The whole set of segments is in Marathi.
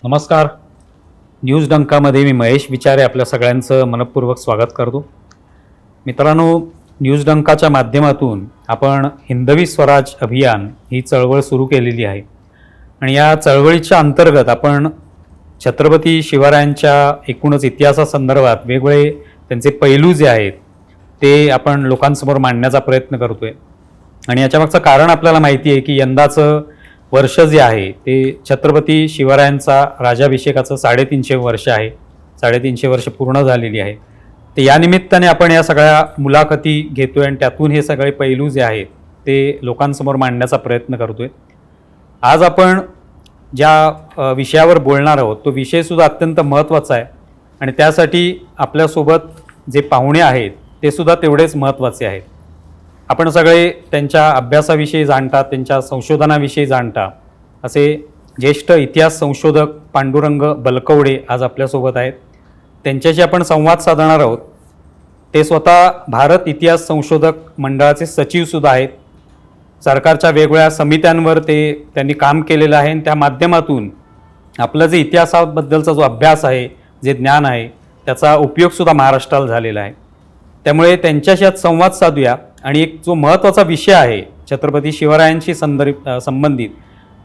नमस्कार. न्यूज डंकामध्ये मी महेश विचारे आपल्या सगळ्यांचं मनपूर्वक स्वागत करतो. मित्रांनो, न्यूज डंकाच्या माध्यमातून आपण हिंदवी स्वराज अभियान ही चळवळ सुरू केलेली आहे आणि या चळवळीच्या अंतर्गत आपण छत्रपती शिवरायांच्या एकूणच इतिहासासंदर्भात वेगवेगळे त्यांचे पैलू जे आहेत ते आपण लोकांसमोर मांडण्याचा प्रयत्न करतोय. आणि याच्यामागचं कारण आपल्याला माहिती आहे की यंदाचं वर्ष जे आहे ते छत्रपती शिवरायांचा राज्याभिषेकाचं 350 वर्ष आहे. 350 वर्ष पूर्ण झालेली आहे. तर या निमित्ताने आपण या सगळ्या मुलाखती घेतोय आणि त्यातून हे सगळे पैलू जे आहेत ते लोकांसमोर मांडण्याचा प्रयत्न करतोय. आज आपण ज्या विषयावर बोलणार आहोत तो विषयसुद्धा अत्यंत महत्त्वाचा आहे आणि त्यासाठी आपल्यासोबत जे पाहुणे आहेत ते सुद्धा तेवढेच महत्त्वाचे आहेत. आपण सगळे त्यांच्या अभ्यासाविषयी जाणता, त्यांच्या संशोधनाविषयी जाणता असे ज्येष्ठ इतिहास संशोधक पांडुरंग बलकवडे आज आपल्यासोबत आहेत. त्यांच्याशी आपण संवाद साधणार आहोत. ते स्वतः भारत इतिहास संशोधक मंडळाचे सचिवसुद्धा आहेत. सरकारच्या वेगवेगळ्या समित्यांवर त्यांनी काम केलेलं आहे आणि त्या माध्यमातून आपलं जे इतिहासाबद्दलचा जो अभ्यास आहे, जे ज्ञान आहे त्याचा उपयोगसुद्धा महाराष्ट्राला झालेला आहे. त्यामुळे त्यांच्याशी आज संवाद साधूया आणि एक जो महत्त्वाचा विषय आहे छत्रपती शिवरायांशी संबंधित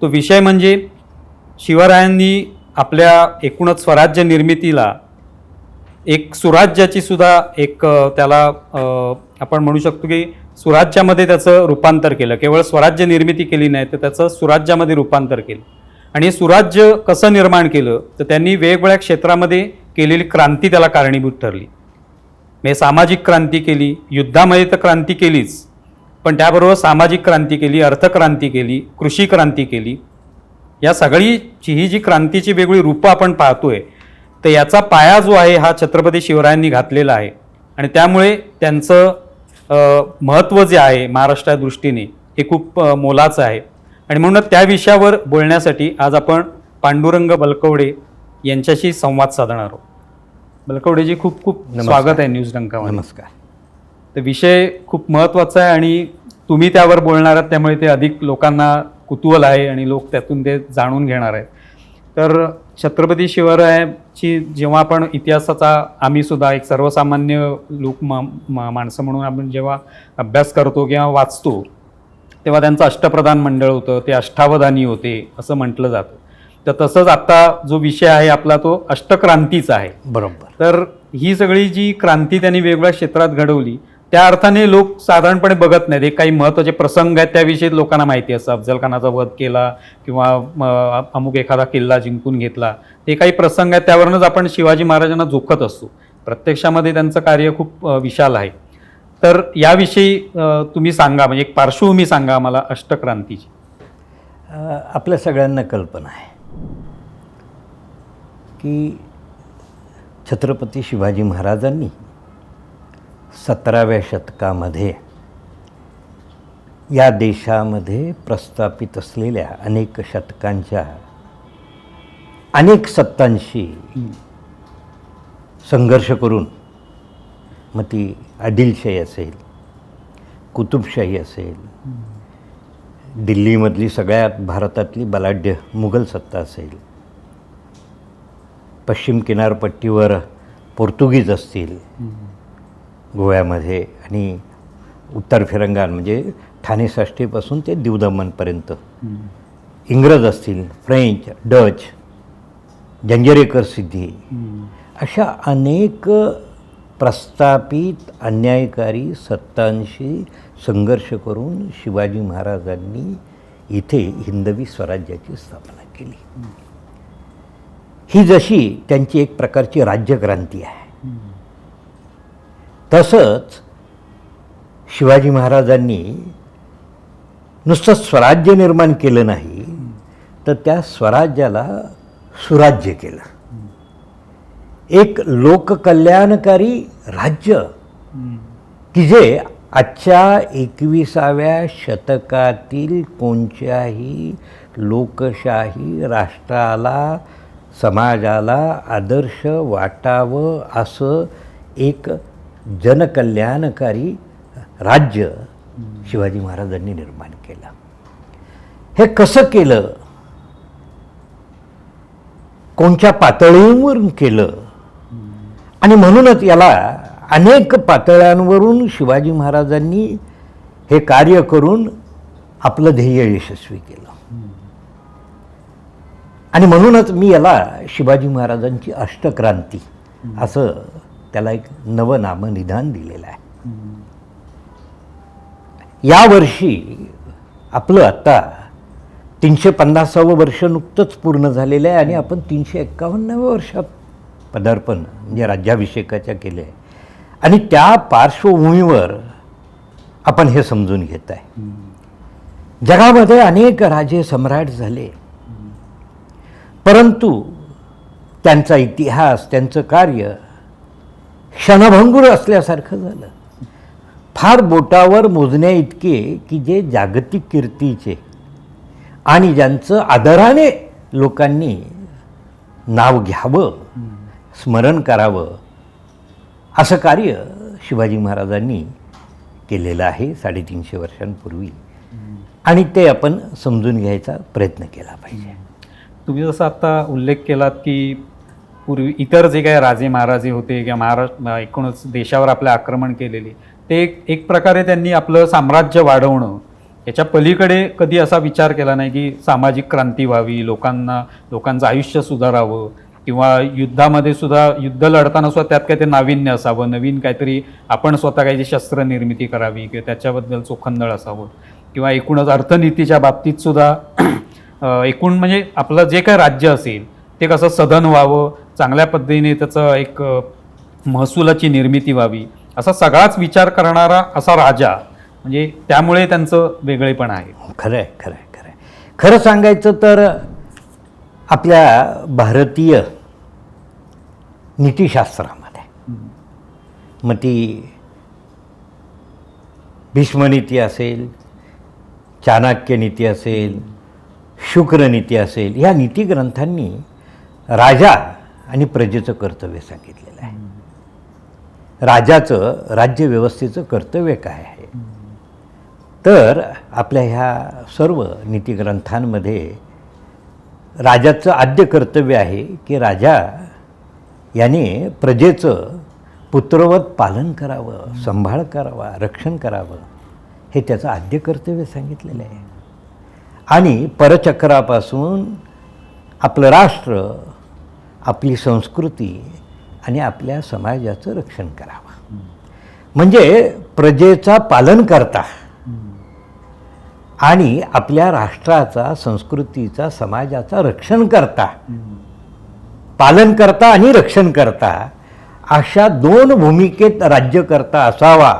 तो विषय म्हणजे शिवरायांनी आपल्या एकूणच स्वराज्य निर्मितीला एक सुराज्याची सुद्धा एक त्याला आपण म्हणू शकतो की सुराज्यामध्ये त्याचं रूपांतर केलं. केवळ स्वराज्य निर्मिती केली नाही तर त्याचं सुराज्यामध्ये रूपांतर केलं. आणि सुराज्य कसं निर्माण केलं तर त्यांनी वेगवेगळ्या क्षेत्रामध्ये केलेली क्रांती त्याला कारणीभूत ठरली. म्हणजे सामाजिक क्रांती केली, युद्धामध्ये तर क्रांती केलीच, पण त्याबरोबर सामाजिक क्रांती केली, अर्थक्रांती केली, कृषी क्रांती केली. या सगळीची ही जी क्रांतीची वेगळी रूपं आपण पाहतोय तर याचा पाया जो आहे हा छत्रपती शिवरायांनी घातलेला आहे आणि त्यामुळे त्यांचं महत्त्व जे आहे महाराष्ट्रा दृष्टीने हे खूप मोलाचं आहे. आणि म्हणून त्या विषयावर बोलण्यासाठी आज आपण पांडुरंग बलकवडे यांच्याशी संवाद साधणार आहोत. बलकवडेजी, खूप खूप स्वागत आहे न्यूज डंकामध्ये. नमस्कार. तर विषय खूप महत्त्वाचा आहे आणि तुम्ही त्यावर बोलणार आहात त्यामुळे ते अधिक लोकांना कुतूहल आहे आणि लोक त्यातून ते जाणून घेणार आहेत. तर छत्रपती शिवरायांची जेव्हा आपण इतिहासाचा आम्ही सुद्धा एक सर्वसामान्य लोक माणसं म्हणून आपण जेव्हा अभ्यास करतो किंवा वाचतो तेव्हा त्यांचं अष्टप्रधान मंडळ होतं, ते अष्टावधानी होते असं म्हटलं जातं. तर तसंच आता जो विषय आहे आपला तो अष्टक्रांतीचा आहे. बरोबर. तर ही सगळी जी क्रांती त्यांनी वेगवेगळ्या क्षेत्रात घडवली त्या अर्थाने लोक साधारणपणे बघत नाहीत. एक काही महत्त्वाचे प्रसंग आहेत त्याविषयी लोकांना माहिती असतं. अफजल खानाचा वध केला किंवा अमुक एखादा किल्ला जिंकून घेतला, ते काही प्रसंग आहेत त्यावरूनच आपण शिवाजी महाराजांना जोखत असतो. प्रत्यक्षामध्ये त्यांचं कार्य खूप विशाल आहे. तर याविषयी तुम्ही सांगा, म्हणजे एक पार्श्वभूमी सांगा आम्हाला अष्टक्रांतीची. आपल्या सगळ्यांना कल्पना आहे की छत्रपती शिवाजी महाराजांनी 17व्या शतकामध्ये या देशामध्ये प्रस्थापित असलेल्या अनेक शतकांच्या अनेक सत्तांशी संघर्ष करून, मग ती आदिलशाही असेल, कुतुबशाही असेल, दिल्लीमधली सगळ्यात भारतातली बलाढ्य मुघल सत्ता असेल, पश्चिम किनारपट्टीवर पोर्तुगीज असतील गोव्यामध्ये, आणि उत्तर फिरंगान म्हणजे ठाणे साष्टीपासून ते दीव दमणपर्यंत इंग्रज असतील, फ्रेंच, डच, जंजिरेकर सिद्धी, अशा अनेक प्रस्थापित अन्यायकारी सत्तांशी संघर्ष करून शिवाजी महाराजांनी इथे हिंदवी स्वराज्याची स्थापना केली. ही जशी त्यांची एक प्रकारची राज्यक्रांती आहे, तसंच शिवाजी महाराजांनी नुसतं स्वराज्य निर्माण केलं नाही तर त्या स्वराज्याला सुराज्य केलं. एक लोककल्याणकारी राज्य की जे आजच्या 21व्या शतकातील कोणत्याही लोकशाही राष्ट्राला, समाजाला आदर्श वाटावं असं एक जनकल्याणकारी राज्य शिवाजी महाराजांनी निर्माण केलं. हे कसं केलं? कोणत्या पातळीवरून केलं आणि म्हणूनच याला अनेक पातळ्यांवरून शिवाजी महाराजांनी हे कार्य करून आपलं ध्येय यशस्वी केलं. आणि म्हणूनच मी याला शिवाजी महाराजांची अष्टक्रांती असं त्याला एक नवं नामनिदान दिलेलं आहे. यावर्षी आपलं आता 350वं वर्ष नुकतंच पूर्ण झालेलं आहे आणि आपण 351व्या वर्षात पदार्पण म्हणजे राज्याभिषेकाच्या केले आहे. आणि त्या पार्श्वभूमीवर आपण हे समजून घेत आहे. जगामध्ये अनेक राजे सम्राट झाले, परंतु त्यांचा इतिहास, त्यांचं कार्य क्षणभंगूर असल्यासारखं झालं. फार बोटावर मोजण्या इतके की जे जागतिक कीर्तीचे आणि ज्यांचं आदराने लोकांनी नाव घ्यावं, स्मरण करावं, असं कार्य शिवाजी महाराजांनी केलेलं आहे 350 वर्षांपूर्वी. आणि ते आपण समजून घ्यायचा प्रयत्न केला पाहिजे. तुम्ही जसं आत्ता उल्लेख केलात की पूर्वी इतर जे काही राजे महाराजे होते किंवा महाराष्ट्र एकूणच देशावर आपले आक्रमण केलेले, ते एक प्रकारे त्यांनी आपलं साम्राज्य वाढवणं, याच्या पलीकडे कधी असा विचार केला नाही की सामाजिक क्रांती व्हावी, लोकांचं आयुष्य सुधारावं किंवा युद्धामध्ये सुद्धा युद्ध लढताना सुद्धा त्यात काही ते नाविन्य असावं, नवीन काहीतरी आपण स्वतः काही शस्त्र निर्मिती करावी किंवा त्याच्याबद्दल चोखंदळ असावं किंवा एकूणच अर्थनीतीच्या बाबतीत सुद्धा एकूण म्हणजे आपलं जे काही राज्य असेल ते कसं सधन व्हावं, चांगल्या पद्धतीने त्याचं एक महसुलाची निर्मिती व्हावी, असा सगळाच विचार करणारा असा राजा, म्हणजे त्यामुळे त्यांचं वेगळेपण आहे. खरं आहे, खरं आहे, खरं आहे. खरं सांगायचं तर आपल्या भारतीय नीतिशास्त्रामध्ये मग ती भीष्मनीती असेल, चाणक्य नीती असेल, शुक्र नीती असेल, ह्या नीतिग्रंथांनी राजा आणि प्रजेचं कर्तव्य सांगितलेलं आहे. राजाचं राज्यव्यवस्थेचं कर्तव्य काय आहे, तर आपल्या ह्या सर्व नीतिग्रंथांमध्ये राजाचं आद्य कर्तव्य आहे की राजा याने प्रजेचं पुत्रवत पालन करावं, सांभाळ करावा, रक्षण करावं, हे त्याचं आद्य कर्तव्य सांगितलेलं आहे. आणि परचक्रापासून आपलं राष्ट्र, आपली संस्कृती आणि आपल्या समाजाचं रक्षण करावं. म्हणजे प्रजेचा पालन करता आणि आपल्या राष्ट्राचा, संस्कृतीचा, समाजाचा रक्षण करता, पालन करता आणि रक्षण करता, अशा दोन भूमिकेत राज्यकर्ता असावा,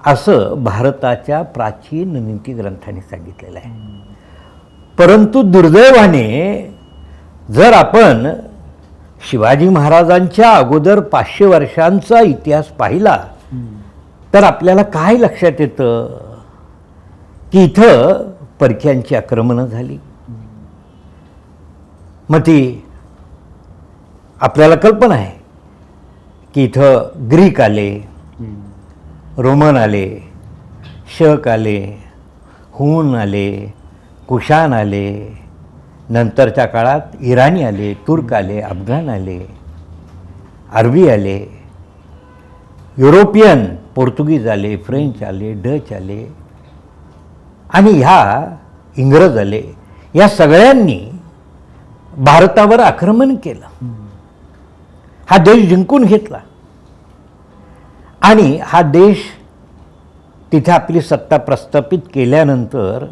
असं भारताच्या प्राचीन नीतिग्रंथांनी सांगितलेलं आहे. परंतु दुर्दैवाने जर आपण शिवाजी महाराजांच्या अगोदर 500 वर्षांचा इतिहास पाहिला तर आपल्याला काय लक्षात येतं की इथं परक्यांची आक्रमणं झाली. मग ती आपल्याला कल्पना आहे की इथं ग्रीक आले, रोमन आले, शक आले, हुन आले, कुशाण आले, नंतरच्या काळात इराणी आले, तुर्क आले, अफगाण आले, अरबी आले, युरोपियन, पोर्तुगीज आले, फ्रेंच आले, डच आले आणि ह्या इंग्रज आले. या सगळ्यांनी भारतावर आक्रमण केलं, हा देश जिंकून घेतला आणि हा देश तिथे आपली सत्ता प्रस्थापित केल्यानंतर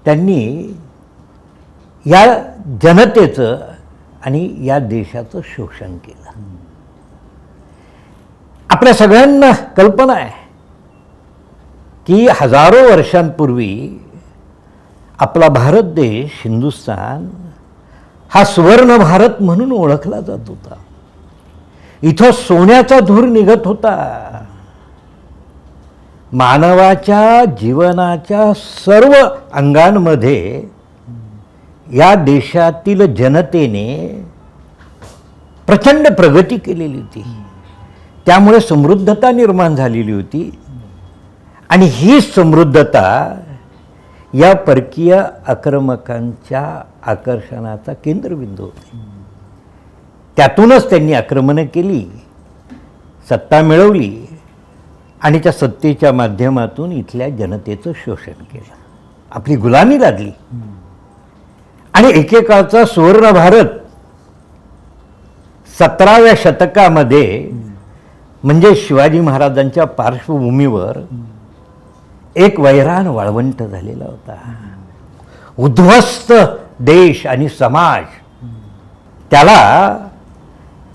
त्यांनी या जनतेचं आणि या देशाचं शोषण केलं. आपल्या सगळ्यांना कल्पना आहे की हजारो वर्षांपूर्वी आपला भारत देश, हिंदुस्थान, हा सुवर्ण भारत म्हणून ओळखला जात होता. इथं सोन्याचा धूर निघत होता. मानवाच्या जीवनाच्या सर्व अंगांमध्ये या देशातील जनतेने प्रचंड प्रगती केलेली होती. त्यामुळे समृद्धता निर्माण झालेली होती आणि ही समृद्धता या परकीय आक्रमकांच्या आकर्षणाचा केंद्रबिंदू होती. त्यातूनच त्यांनी आक्रमणं केली, सत्ता मिळवली आणि त्या सत्तेच्या माध्यमातून इथल्या जनतेचं शोषण केलं, आपली गुलामी लादली. आणि एकेकाळचा सुवर्ण भारत 17व्या शतकामध्ये म्हणजे शिवाजी महाराजांच्या पार्श्वभूमीवर एक वैराण वाळवंट झालेला होता. उद्ध्वस्त देश आणि समाज त्याला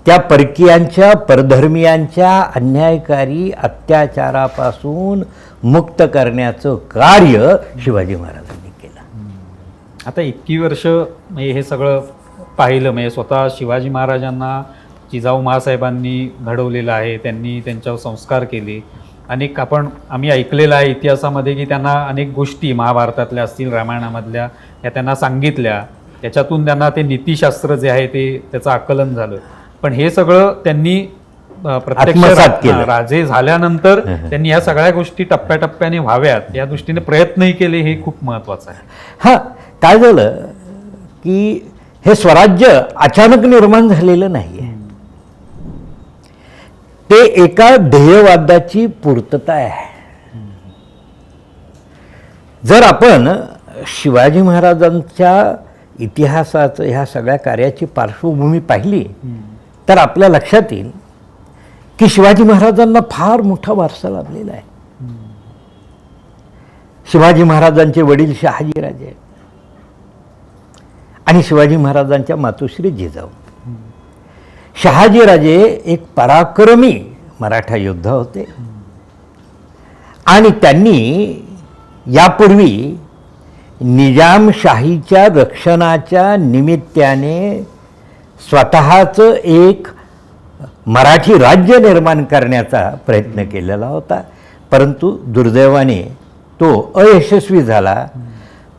त्या परकीयांच्या, परधर्मीयांच्या अन्यायकारी अत्याचारापासून मुक्त करण्याचं कार्य शिवाजी महाराजांनी केलं. आता इतकी वर्ष म्हणजे हे सगळं पाहिलं, म्हणजे स्वतः शिवाजी महाराजांना जिजाऊ माँसाहेबांनी घडवलेलं आहे, त्यांनी त्यांच्यावर संस्कार केले. आम्ही ऐकलेलं आहे इतिहासामध्ये की त्यांना अनेक गोष्टी महाभारतातल्या असतील, रामायणामधल्या, या त्यांना सांगितल्या, त्याच्यातून त्यांना ते नीतिशास्त्र जे आहे ते त्याचं आकलन झालं. पण हे सगळं त्यांनी आत्मसात केलं. राजे झाल्यानंतर त्यांनी ह्या सगळ्या गोष्टी टप्प्याटप्प्याने व्हाव्यात या दृष्टीने प्रयत्नही केले, हे खूप महत्त्वाचं आहे. हां, काय झालं की हे स्वराज्य अचानक निर्माण झालेलं नाही आहे, ते एका ध्येयवादाची पूर्तता आहे. जर आपण शिवाजी महाराजांच्या इतिहासाचं ह्या सगळ्या कार्याची पार्श्वभूमी पाहिली तर आपल्या लक्षात येईल की शिवाजी महाराजांना फार मोठा वारसा लाभलेला आहे. शिवाजी महाराजांचे वडील शहाजीराजे आणि शिवाजी महाराजांच्या मातोश्री जिजाऊ. शहाजीराजे एक पराक्रमी मराठा योद्धा होते आणि त्यांनी यापूर्वी निजामशाहीच्या रक्षणाच्या निमित्ताने स्वतःचं एक मराठी राज्य निर्माण करण्याचा प्रयत्न केलेला होता, परंतु दुर्दैवाने तो अयशस्वी झाला.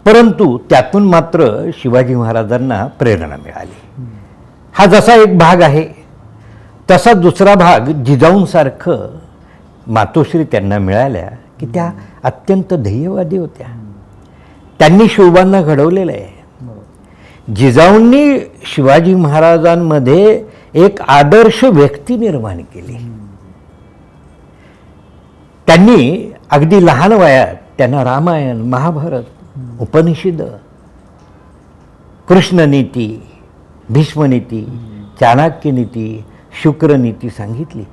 परंतु त्यातून मात्र शिवाजी महाराजांना प्रेरणा मिळाली. हा जसा एक भाग आहे तसा दुसरा भाग जिजाऊंसारखं मातोश्री त्यांना मिळाल्या की त्या अत्यंत ध्येयवादी होत्या. त्यांनी शिवबांना घडवलेलं आहे. जिजाऊंनी शिवाजी महाराजांमध्ये एक आदर्श व्यक्ती निर्माण केली. त्यांनी अगदी लहान वयात त्यांना रामायण, महाभारत, उपनिषद, कृष्णनीती, भीष्मनीती, चाणक्यनीती, शुक्रनीती सांगितली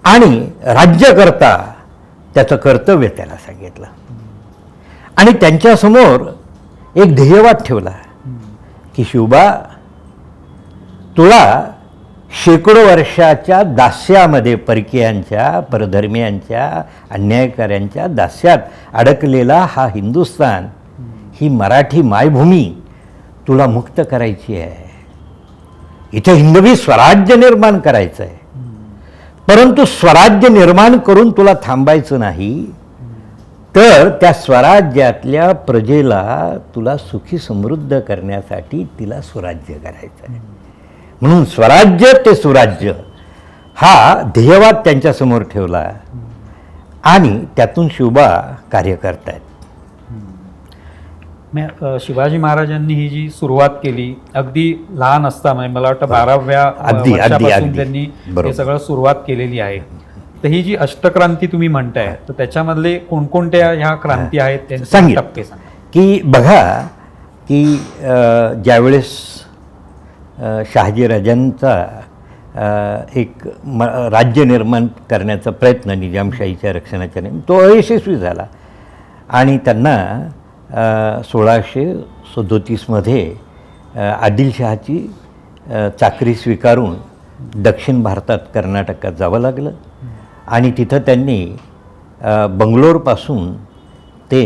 आणि राज्यकर्ता त्याचं कर्तव्य त्याला सांगितलं. आणि त्यांच्यासमोर एक ध्येयवाद ठेवला की शिवबा, तुला शेकडो वर्षाच्या दास्यामध्ये, परकीयांच्या, परधर्मियांच्या, अन्यायकाऱ्यांच्या दास्यात अडकलेला हा हिंदुस्थान, ही मराठी मायभूमी तुला मुक्त करायची आहे. इथे हिंदवी स्वराज्य निर्माण करायचं आहे. परंतु स्वराज्य निर्माण करून तुला थांबायचं नाही, तर त्या स्वराज्यातल्या प्रजेला तुला सुखी समृद्ध करण्यासाठी तिला स्वराज्य करायचं आहे. म्हणून स्वराज्य ते सुराज्य हा ध्येयवाद त्यांच्यासमोर ठेवला आणि त्यातून शिवबा कार्य करतायत. शिवाजी महाराजांनी ही जी सुरुवात केली अगदी लहान असताना, मला वाटतं 12व्या अगदी वर्षापासून त्यांनी बरोबर. हे सगळं सुरुवात केलेली आहे. तर ही जी अष्टक्रांती तुम्ही म्हणताय, तर त्याच्यामधले कोणकोणत्या ह्या क्रांती आहेत त्यांचे सांगितलं. टप्पे सांगा. की बघा की ज्यावेळेस शहाजीराजांचा एक राज्य निर्माण करण्याचा प्रयत्न निजामशाहीच्या रक्षणाच्या तो अयशस्वी झाला आणि त्यांना 1637मध्ये आदिलशहाची चाकरी स्वीकारून दक्षिण भारतात कर्नाटकात जावं लागलं आणि तिथं त्यांनी बंगलोरपासून ते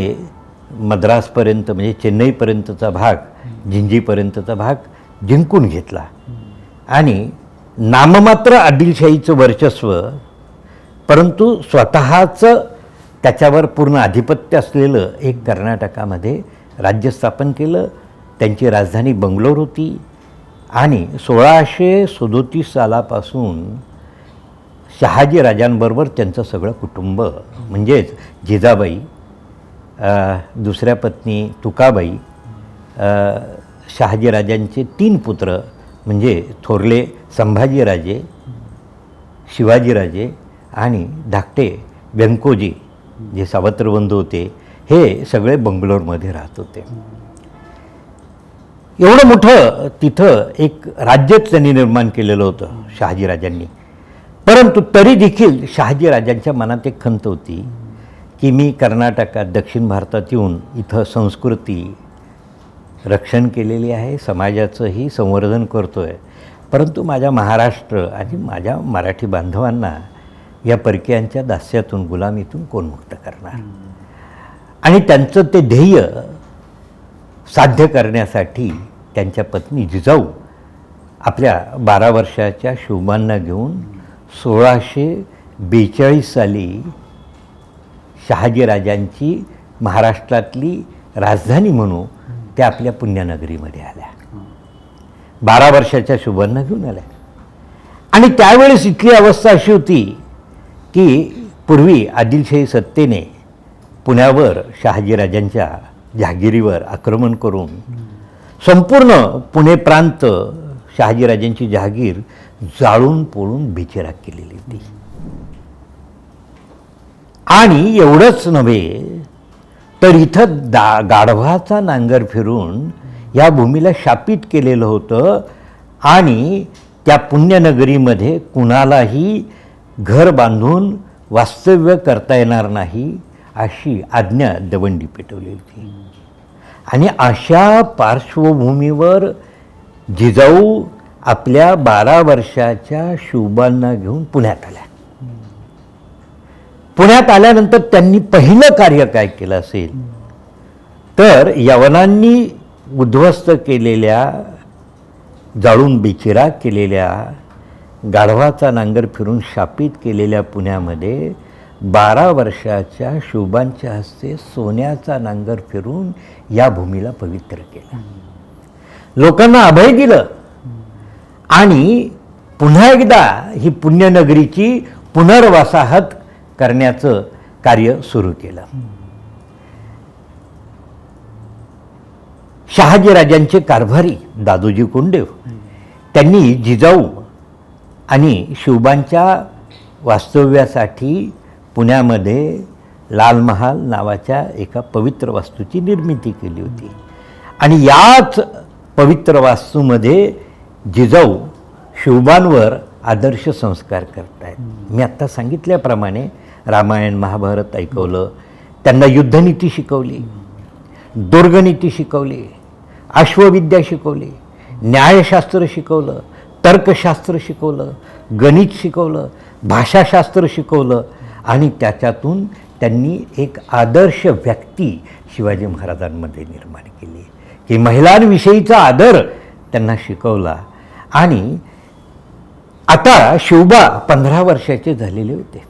मद्रासपर्यंत म्हणजे चेन्नईपर्यंतचा भाग, जिंजीपर्यंतचा भाग जिंकून घेतला आणि नाममात्र आदिलशाहीचं वर्चस्व, परंतु स्वतःचं त्याच्यावर पूर्ण आधिपत्य असलेलं एक कर्नाटकामध्ये राज्य स्थापन केलं. त्यांची राजधानी बंगलोर होती आणि 1637 सालापासून शहाजीराजांबरोबर त्यांचं सगळं कुटुंब म्हणजेच जिजाबाई, दुसऱ्या पत्नी तुकाबाई, शहाजीराजांचे 3 पुत्र म्हणजे थोरले संभाजीराजे, शिवाजीराजे आणि धाकटे व्यंकोजी जे सावत्रबंधू होते, हे सगळे बंगलोरमध्ये राहत होते. एवढं मोठं तिथं एक राज्यच त्यांनी निर्माण केलेलं होतं शहाजीराजांनी. परंतु तरी देखील शहाजीराजांच्या मनात एक खंत होती की मी कर्नाटकात दक्षिण भारतात येऊन इथं संस्कृती रक्षण केलेली आहे, समाजाचंही संवर्धन करतो आहे, परंतु माझ्या महाराष्ट्र आणि माझ्या मराठी बांधवांना या परकीयांच्या दास्यातून, गुलामीतून कोण मुक्त करणार. आणि त्यांचं ते ध्येय साध्य करण्यासाठी त्यांच्या पत्नी जिजाऊ आपल्या 12 वर्षाच्या शोभांना घेऊन 1642 साली शहाजीराजांची महाराष्ट्रातली राजधानी म्हणू त्या आपल्या पुण्यनगरीमध्ये आल्या. 12 वर्षाच्या शोभांना घेऊन आल्या. आणि त्यावेळेस इथली अवस्था अशी होती की पूर्वी आदिलशाही सत्तेने पुण्यावर शहाजीराजांच्या जहागिरीवर आक्रमण करून संपूर्ण पुणे प्रांत, शहाजीराजांची जहागीर जाळून पोळून बेचिराख केलेली होती. आणि एवढंच नव्हे तर इथं गाढवाचा नांगर फिरून या भूमीला शापित केलेलं होतं आणि त्या पुण्यनगरीमध्ये कुणालाही घर बांधून वास्तव्य करता येणार नाही अशी आज्ञा दवंडी पेटवली होती. आणि अशा पार्श्वभूमीवर जिजाऊ आपल्या 12 वर्षाच्या शोभांना घेऊन पुण्यात आल्या. पुण्यात आल्यानंतर त्यांनी पहिलं कार्य काय केलं असेल तर यवनांनी उद्ध्वस्त केलेल्या, जाळून बेचिराख केलेल्या, गाढवाचा नांगर फिरून शापित केलेल्या पुण्यामध्ये 12 वर्षाच्या शोभांच्या हस्ते सोन्याचा नांगर फिरून या भूमीला पवित्र केलं, लोकांना अभय दिलं आणि पुन्हा एकदा ही पुण्यनगरीची पुनर्वसाहत करण्याचं कार्य सुरू केलं. शहाजीराजांचे कारभारी दादोजी कोंडदेव त्यांनी जिजाऊ आणि शोभांच्या वास्तव्यासाठी पुण्यामध्ये लाल महाल नावाच्या एका पवित्र वास्तूची निर्मिती केली होती. आणि याच पवित्र वास्तूमध्ये जिजाऊ शोभांवर आदर्श संस्कार करतायत. मी आत्ता सांगितल्याप्रमाणे रामायण महाभारत ऐकवलं, त्यांना युद्धनीती शिकवली, दुर्गनीती शिकवली, अश्वविद्या शिकवली, न्यायशास्त्र शिकवलं, तर्कशास्त्र शिकवलं, गणित शिकवलं, भाषाशास्त्र शिकवलं आणि त्याच्यातून त्यांनी एक आदर्श व्यक्ती शिवाजी महाराजांमध्ये निर्माण केली की महिलांविषयीचा आदर त्यांना शिकवला. आणि आता शोभा 15 वर्षाचे झालेले होते.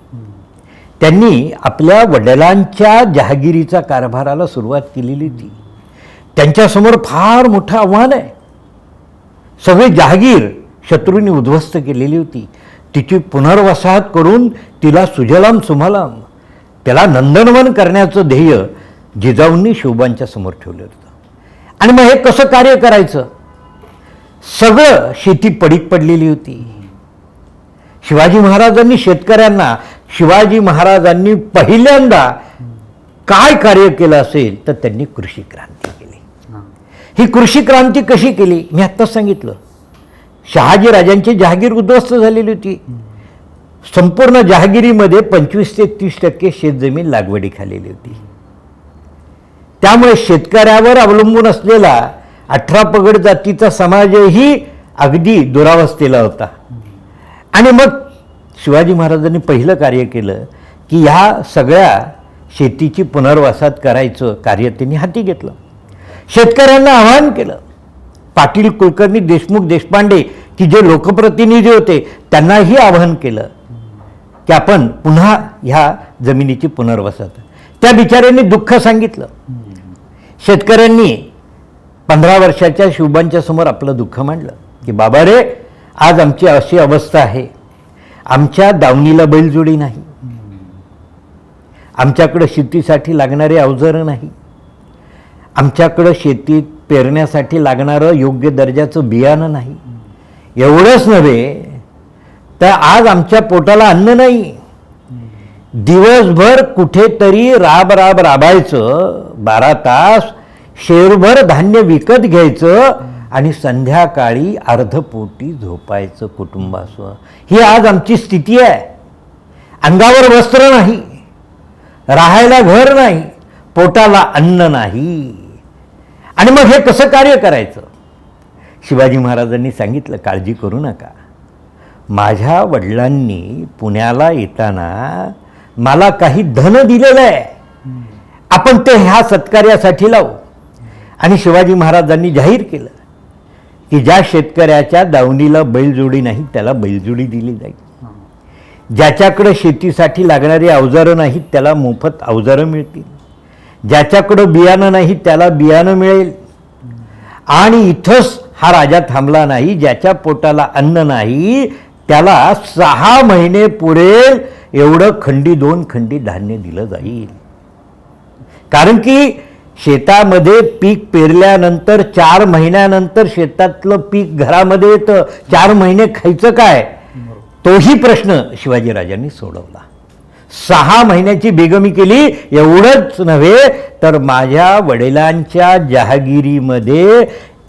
त्यांनी आपल्या वडिलांच्या जहागिरीचा कारभाराला सुरुवात केलेली होती. त्यांच्यासमोर फार मोठं आव्हान आहे. सगळी जहागीर शत्रूंनी उद्ध्वस्त केलेली होती. तिची पुनर्वसाहत करून तिला सुजलाम सुमलाम, त्याला नंदनवन करण्याचं ध्येय जिजाऊंनी शोभांच्या समोर ठेवलं होतं. आणि मग हे कसं कार्य करायचं? सगळं शेती पडीक पडलेली होती. शिवाजी महाराजांनी शेतकऱ्यांना, शिवाजी महाराजांनी पहिल्यांदा काय कार्य केलं असेल तर त्यांनी कृषी क्रांती केली. ही कृषी क्रांती कशी केली? मी आत्ताच सांगितलं. शहाजी राजांची जहागीर उद्ध्वस्त झालेली होती. संपूर्ण जहागिरीमध्ये 25 ते 30% शेतजमीन लागवडी खालेली होती. त्यामुळे शेतकऱ्यावर अवलंबून असलेला 18 पगड जातीचा समाजही अगदी दुरावस्थेला होता. आणि मग शिवाजी महाराजांनी पहिलं कार्य केलं की ह्या सगळ्या शेतीची पुनर्वसाहत करायचं कार्य त्यांनी हाती घेतलं. शेतकऱ्यांना आवाहन केलं. पाटील, कुलकर्णी, देशमुख, देशपांडे की जे लोकप्रतिनिधी होते त्यांनाही आवाहन केलं की आपण पुन्हा ह्या जमिनीची पुनर्वसाहत. त्या बिचाऱ्यांनी दुःख सांगितलं. शेतकऱ्यांनी 15 वर्षाच्या शोभांच्या समोर आपलं दुःख मांडलं की बाबा रे, आज आमची अशी अवस्था आहे, आमच्या दावणीला बैलजोडी नाही, आमच्याकडं शेतीसाठी लागणारे अवजारं नाही, आमच्याकडं शेतीत पेरण्यासाठी लागणारं योग्य दर्जाचं बियाणं नाही, एवढंच नव्हे तर आज आमच्या पोटाला अन्न नाही. दिवसभर कुठेतरी राबायचं 12 तास, शेरभर धान्य विकत घ्यायचं आणि संध्याकाळी अर्धपोटी झोपायचं कुटुंबासह. ही आज आमची स्थिती आहे. अंगावर वस्त्र नाही, राहायला घर नाही, पोटाला अन्न नाही. आणि मग हे कसं कार्य करायचं? शिवाजी महाराजांनी सांगितलं, काळजी करू नका. माझ्या वडिलांनी पुण्याला येताना मला काही धन दिलेलं आहे, आपण ते ह्या सत्कार्यासाठी लावू. आणि शिवाजी महाराजांनी जाहीर केलं की ज्या शेतकऱ्याच्या दावणीला बैलजोडी नाही त्याला बैलजोडी दिली जाईल. ज्याच्याकडे शेतीसाठी लागणारी अवजारं नाहीत त्याला मोफत अवजारं मिळतील. ज्याच्याकडं बियाणं नाही त्याला बियाणं मिळेल. आणि इथंच हा राजा थांबला नाही. ज्याच्या पोटाला अन्न नाही त्याला 6 महिने पुरेल एवढं 2 खंडी धान्य दिलं जाईल. कारण की शेतामध्ये पीक पेरल्यानंतर 4 महिन्यानंतर शेतातलं पीक घरामध्ये येतं. 4 महिने खायचं काय, तोही प्रश्न शिवाजीराजांनी सोडवला. 6 महिन्याची बेगमी केली. एवढंच नव्हे तर माझ्या वडिलांच्या जहागिरीमध्ये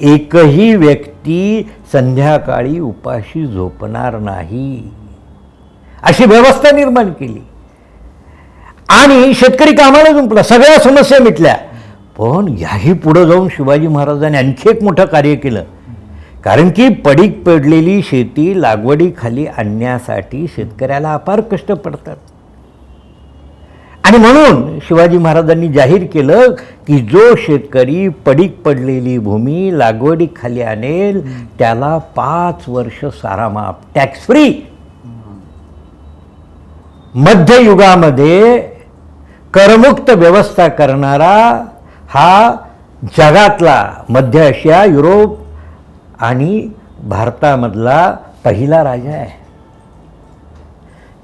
एकही व्यक्ती संध्याकाळी उपाशी झोपणार नाही अशी व्यवस्था निर्माण केली. आणि शेतकरी कामाला जुंपला, सगळ्या समस्या मिटल्या. पण याही पुढे जाऊन शिवाजी महाराजांनी आणखी एक मोठं कार्य केलं. कारण की पडीक पडलेली शेती लागवडीखाली आणण्यासाठी शेतकऱ्याला अपार कष्ट पडतात. आणि म्हणून शिवाजी महाराजांनी जाहीर केलं की जो शेतकरी पडीक पडलेली भूमी लागवडीखाली आणेल त्याला 5 वर्ष सारामाफ, टॅक्स फ्री. मध्ययुगामध्ये करमुक्त व्यवस्था करणारा हा जगातला, मध्य आशिया, युरोप आणि भारतामधला पहिला राजा आहे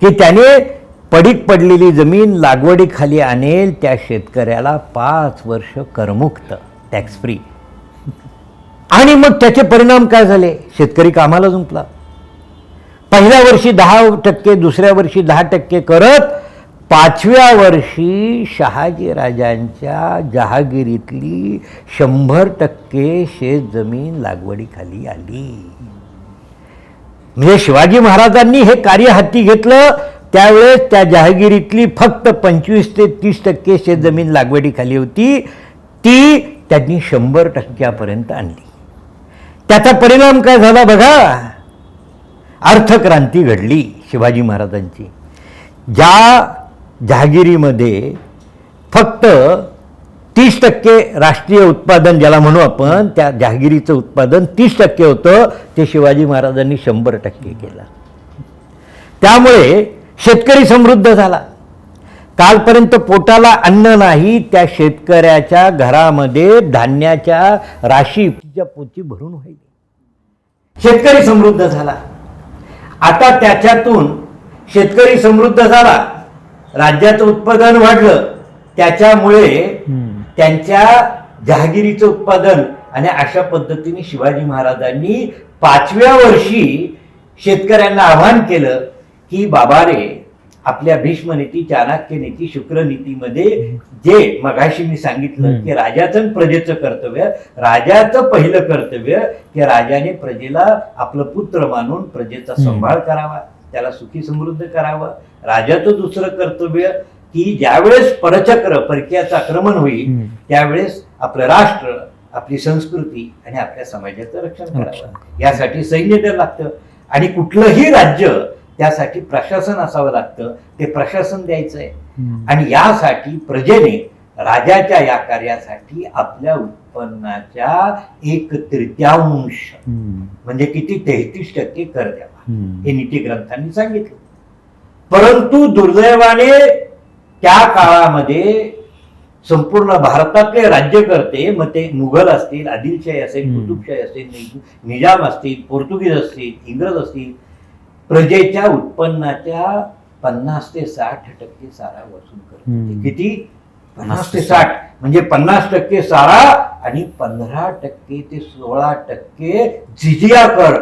की त्याने पडीक पडलेली जमीन लागवडीखाली आणेल त्या शेतकऱ्याला 5 वर्ष करमुक्त, टॅक्स फ्री. आणि मग त्याचे परिणाम काय झाले? शेतकरी कामाला जुंपला. पहिल्या वर्षी 10%, दुसऱ्या वर्षी 10% करत 5व्या वर्षी शहाजी राजांच्या जहागिरीतली 100% शेतजमीन लागवडीखाली आली. म्हणजे शिवाजी महाराजांनी हे कार्य हाती घेतलं त्यावेळेस त्या जहागिरीतली फक्त 25 ते 30% शेतजमीन लागवडीखाली होती, ती त्यांनी 100% आणली. त्याचा परिणाम काय झाला बघा. अर्थक्रांती घडली शिवाजी महाराजांची. ज्या जहागिरीमध्ये फक्त 30% राष्ट्रीय उत्पादन ज्याला म्हणू आपण, त्या जहागिरीचं उत्पादन 30% होतं, ते शिवाजी महाराजांनी 100% केलं. त्यामुळे शेतकरी समृद्ध झाला. कालपर्यंत पोटाला अन्न नाही त्या शेतकऱ्याच्या घरामध्ये धान्याच्या राशीच्या पोती भरून व्हायची. शेतकरी समृद्ध झाला. आता त्याच्यातून शेतकरी समृद्ध झाला, राज्याचं उत्पादन वाढलं, त्याच्यामुळे त्यांच्या जहागिरीचं उत्पादन. आणि अशा पद्धतीने शिवाजी महाराजांनी 5व्या वर्षी शेतकऱ्यांना आवाहन केलं की बाबा रे, आपल्या भीष्मनीती, चाणक्यनीती, शुक्रनीतीमध्ये जे मगाशी मी सांगितलं की राजाचं आणि प्रजेचं कर्तव्य, राजाचं पहिलं कर्तव्य की राजाने प्रजेला आपलं पुत्र मानून प्रजेचा सांभाळ करावा, त्याला सुखी समृद्ध करावं. राजाचं दुसरं कर्तव्य की ज्यावेळेस परचक्र, परकीयाचं आक्रमण होईल त्यावेळेस आपलं राष्ट्र, आपली संस्कृती आणि आपल्या समाजाचं रक्षण करावं. यासाठी सैन्य दल लागतं आणि कुठलंही राज्य त्यासाठी प्रशासन असावं लागतं, ते प्रशासन द्यायचं आहे. आणि यासाठी प्रजेने राजाच्या या कार्यासाठी आपल्या उत्पन्नाच्या 1/3 म्हणजे किती 33% कर द्यावा, हे नीती ग्रंथांनी सांगितलं. परंतु दुर्दैवाने त्या काळामध्ये संपूर्ण भारतातले राज्यकर्ते, मग ते मुघल असतील, आदिलशाही असेल, कुतुबशाही असेल, निजाम असतील, पोर्तुगीज असतील, इंग्रज असतील, प्रजेच्या उत्पन्नाच्या 50 ते 60% सारा वसूल करते. किती? 50 ते 60 म्हणजे 50% सारा आणि 15% ते 16% जिजिया कर.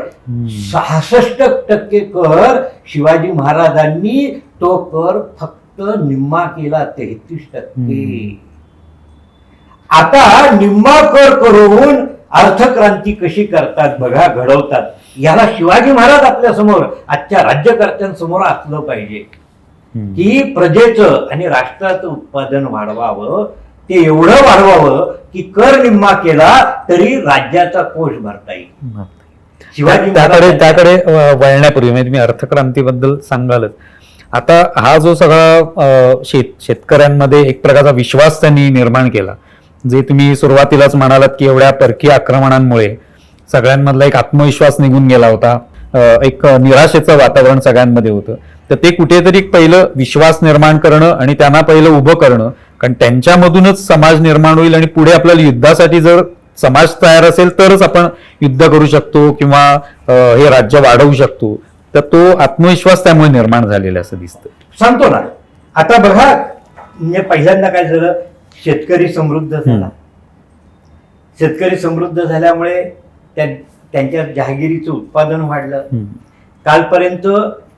66% कर शिवाजी महाराजांनी तो कर फक्त निम्मा केला, 33%. आता निम्मा कर करून अर्थक्रांती कशी करतात बघा, घडवतात. याला शिवाजी महाराज आपल्या समोर, आजच्या राज्यकर्त्यांसमोर असलं पाहिजे की प्रजेचं आणि राष्ट्राचं उत्पादन वाढवावं. ते एवढं वाढवावं की कर निम्मा केला तरी राज्याचा कोश भरता येईल. शिवाजी त्याकडे वळण्यापूर्वी म्हणजे तुम्ही अर्थक्रांतीबद्दल सांगालच. आता हा जो सगळा शेतकऱ्यांमध्ये एक प्रकारचा विश्वास त्यांनी निर्माण केला, जे तुम्ही सुरुवातीलाच म्हणालात की एवढ्या परकीय आक्रमणांमुळे सगळ्यांमधला एक आत्मविश्वास निघून गेला होता, एक निराशेचं वातावरण सगळ्यांमध्ये होतं. तर ते कुठेतरी पहिलं विश्वास निर्माण करणं आणि त्यांना पहिलं उभं करणं, कारण त्यांच्यामधूनच समाज निर्माण होईल आणि पुढे आपल्याला युद्धासाठी जर समाज तयार असेल तरच आपण युद्ध करू शकतो किंवा हे राज्य वाढवू शकतो. तर तो आत्मविश्वास त्यामुळे निर्माण झालेला असं दिसतं. सांगतो ना. आता बघा, म्हणजे पहिल्यांदा काय झालं, शेतकरी समृद्ध झाला. शेतकरी समृद्ध झाल्यामुळे त्यांच्या जहागिरीचं उत्पादन वाढलं. कालपर्यंत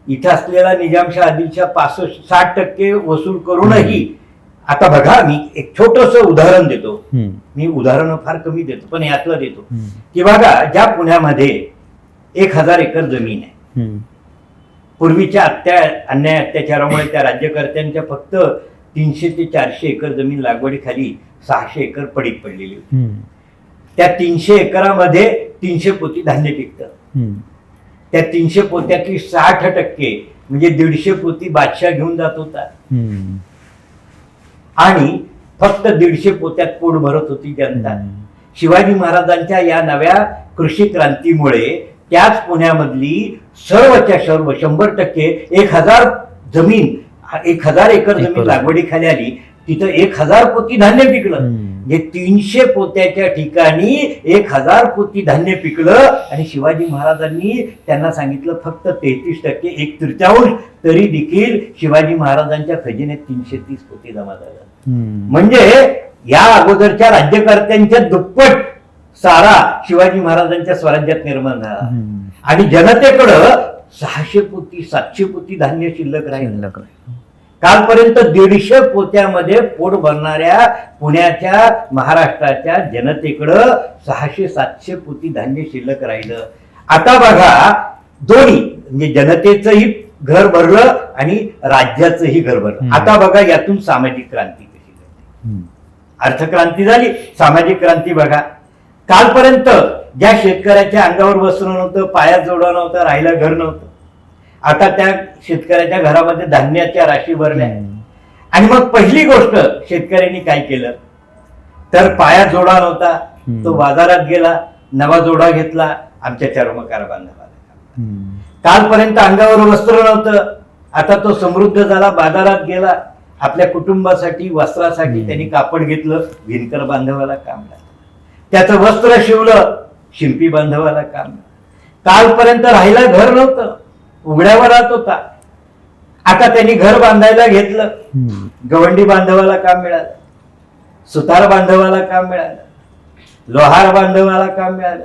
इथं असलेला निजामशाह आदिलशाह 65-60% वसूल करूनही, आता बघा मी एक छोटस उदाहरण देतो. मी उदाहरण फार कमी देतो पण यातलं देतो की बघा, ज्या पुण्यामध्ये 1000 एकर जमीन आहे, पूर्वीच्या अन्याय अत्याचारामुळे त्या राज्यकर्त्यांच्या फक्त 300 ते 400 एकर जमीन लागवडीखाली 600 एकर पडीक पडलेली होती. त्या 300 एकरामध्ये 300 पोती धान्य पिकतं. त्या 300 पोत्यातली 60% म्हणजे 150 पोती बादशाह घेऊन जात होता आणि फक्त 150 पोत्यात पोट भरत होती जनता. शिवाजी महाराजांच्या या नव्या कृषी क्रांतीमुळे त्याच पुण्यामधली सर्वच्या सर्व 100% 1000 एकर जमीन लागवडीखाली आली. तिथं 1000 पोती धान्य पिकलं. म्हणजे 300 पोत्याच्या ठिकाणी 1000 पोती धान्य पिकलं आणि शिवाजी महाराजांनी त्यांना सांगितलं फक्त 33%, 1/3 तरी देखील शिवाजी महाराजांच्या खजिन्यात 330 पोती जमा झालं. म्हणजे या अगोदरच्या राज्यकर्त्यांच्या दुप्पट सारा शिवाजी महाराजांच्या स्वराज्यात निर्माण झाला आणि जनतेकडं 600 पोती 700 पोती धान्य शिल्लक राहिलं. कालपर्यंत 150 पोत्यामध्ये पोट भरणाऱ्या पुण्याच्या महाराष्ट्राच्या जनतेकडं 600-700 पोती धान्य शिल्लक राहिलं. आता बघा, दोन्ही म्हणजे जनतेचंही घर भरलं आणि राज्याचंही घर भरलं. आता बघा, यातून सामाजिक क्रांती कशी झाली. अर्थक्रांती झाली, सामाजिक क्रांती बघा. कालपर्यंत ज्या शेतकऱ्याच्या अंगावर वस्त्र नव्हतं, पायात जोडा नव्हता, राहायला घर नव्हतं, आता त्या शेतकऱ्याच्या घरामध्ये धान्याच्या राशी भरल्या. आणि मग पहिली गोष्ट शेतकऱ्यांनी काय केलं तर पायात जोडा नव्हता, तो बाजारात गेला, नवा जोडा घेतला, आमच्या चर्मकार बांधवाला. कालपर्यंत अंगावर वस्त्र नव्हतं, आता तो समृद्ध झाला, बाजारात गेला, आपल्या कुटुंबासाठी वस्त्रासाठी त्यांनी कापड घेतलं, विणकर बांधवाला काम लागलं. त्याचं वस्त्र शिवलं, शिंपी बांधवाला काम. कालपर्यंत राहायला घर नव्हतं, उघड्यावर राहत होता, आता त्यांनी घर बांधायला घेतलं, गवंडी बांधवाला काम मिळालं, सुतार बांधवाला काम मिळालं, लोहार बांधवाला काम मिळालं,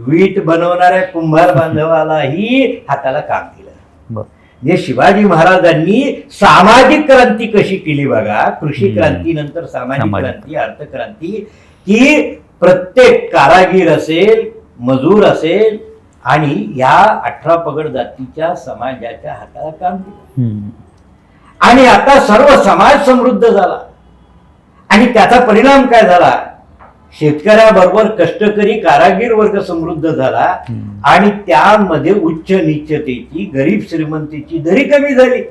वीट बनवणाऱ्या कुंभार बांधवालाही हाताला काम दिलं. म्हणजे शिवाजी महाराजांनी सामाजिक क्रांती कशी केली बघा. कृषी क्रांती नंतर सामाजिक क्रांती, अर्थक्रांती, की प्रत्येक कारागीर असेल, मजूर असेल आणि या 18 पगड जातीच्या समाजाच्या हाताला काम दिलं. आणि आता सर्व समाज समृद्ध झाला आणि त्याचा परिणाम काय झाला, शेतकऱ्याबरोबर कष्टकरी कारागीर वर्ग समृद्ध झाला आणि त्यामध्ये उच्च नीचतेची, गरीब श्रीमंतीची दरी कमी झाली.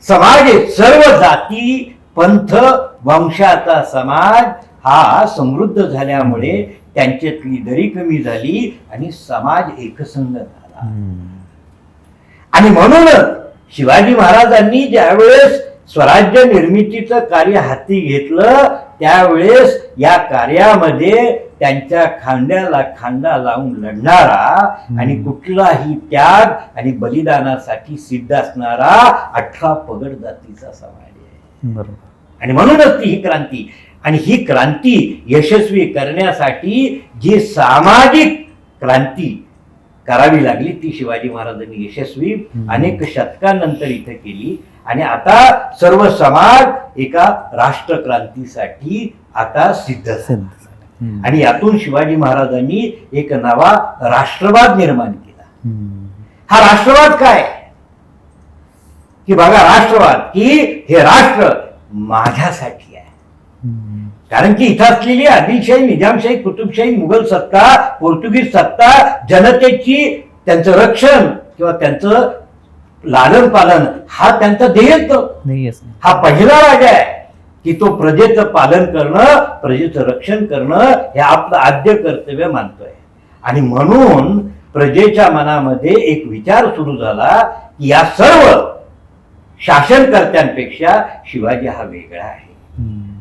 समाज सर्व जाती, पंथ, वंशाचा समाज हा समृद्ध झाल्यामुळे त्यांच्यातली दरी कमी झाली आणि समाज एकसंध झाला. आणि म्हणूनच शिवाजी महाराजांनी ज्यावेळेस स्वराज्य निर्मितीचं कार्य हाती घेतलं त्यावेळेस या कार्यामध्ये त्यांच्या खांद्याला खांदा लावून लढणारा आणि कुठलाही त्याग आणि बलिदानासाठी सिद्ध असणारा 18 पगड जातीचा समाज आहे. आणि म्हणूनच ती ही क्रांती, आणि ही क्रांती यशस्वी करण्यासाठी जी सामाजिक क्रांती करावी लागली ती शिवाजी महाराजांनी यशस्वी अनेक शतकांनंतर इथे केली. आणि आता सर्व समाज एका राष्ट्रक्रांतीसाठी आता सिद्ध झाला. आणि यातून शिवाजी महाराजांनी एक नवा राष्ट्रवाद निर्माण केला. हा राष्ट्रवाद काय की बघा, राष्ट्रवाद की हे राष्ट्र माझ्यासाठी आहे. कारण की इथं असलेली आदिलशाही, निजामशाही, कुतुबशाही, मुघल सत्ता, पोर्तुगीज सत्ता जनतेची त्यांचं रक्षण किंवा त्यांचं लालन पालन हा त्यांचा ध्येय, हा पहिला राजा आहे की तो प्रजेचं पालन करणं, प्रजेचं रक्षण करणं हे आपलं आद्य कर्तव्य मानतोय. आणि म्हणून प्रजेच्या मनामध्ये एक विचार सुरू झाला की या सर्व शासनकर्त्यांपेक्षा शिवाजी हा वेगळा आहे,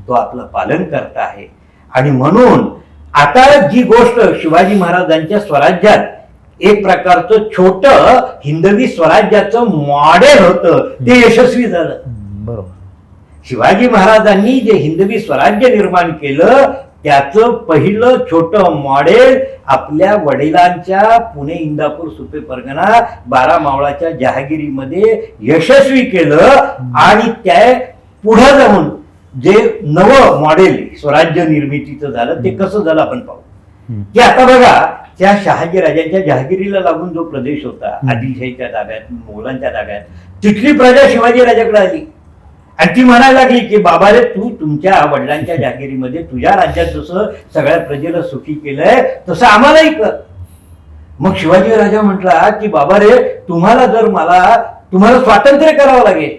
तो आपलं पालन करता आहे. आणि म्हणून आता जी गोष्ट शिवाजी महाराजांच्या स्वराज्यात एक प्रकारचं छोटं हिंदवी स्वराज्याचं मॉडेल होतं ते यशस्वी झालं. बरोबर. शिवाजी महाराजांनी जे हिंदवी स्वराज्य निर्माण केलं त्याचं पहिलं छोटं मॉडेल आपल्या वडिलांच्या पुणे, इंदापूर, सुपे परगणा, बारा मावळाच्या जहागिरीमध्ये यशस्वी केलं. आणि त्या पुढे जाऊन जे नवं मॉडेल स्वराज्य निर्मितीचं झालं ते कसं झालं आपण पाहू. की आता बघा, त्या शहाजी राजांच्या जहागिरीला लागून जो प्रदेश होता आदिलशाहीच्या ताब्यात, मोगलांच्या ताब्यात, तिथली प्रजा शिवाजी राजाकडे आली आणि ती म्हणायला लागली की बाबा रे, तू तुमच्या वडिलांच्या जहागिरीमध्ये तुझ्या राज्यात जसं सगळ्या प्रजेला सुखी केलंय तसं आम्हालाही कर. मग शिवाजी राजा म्हटला की बाबा रे, तुम्हाला स्वातंत्र्य करावं लागेल,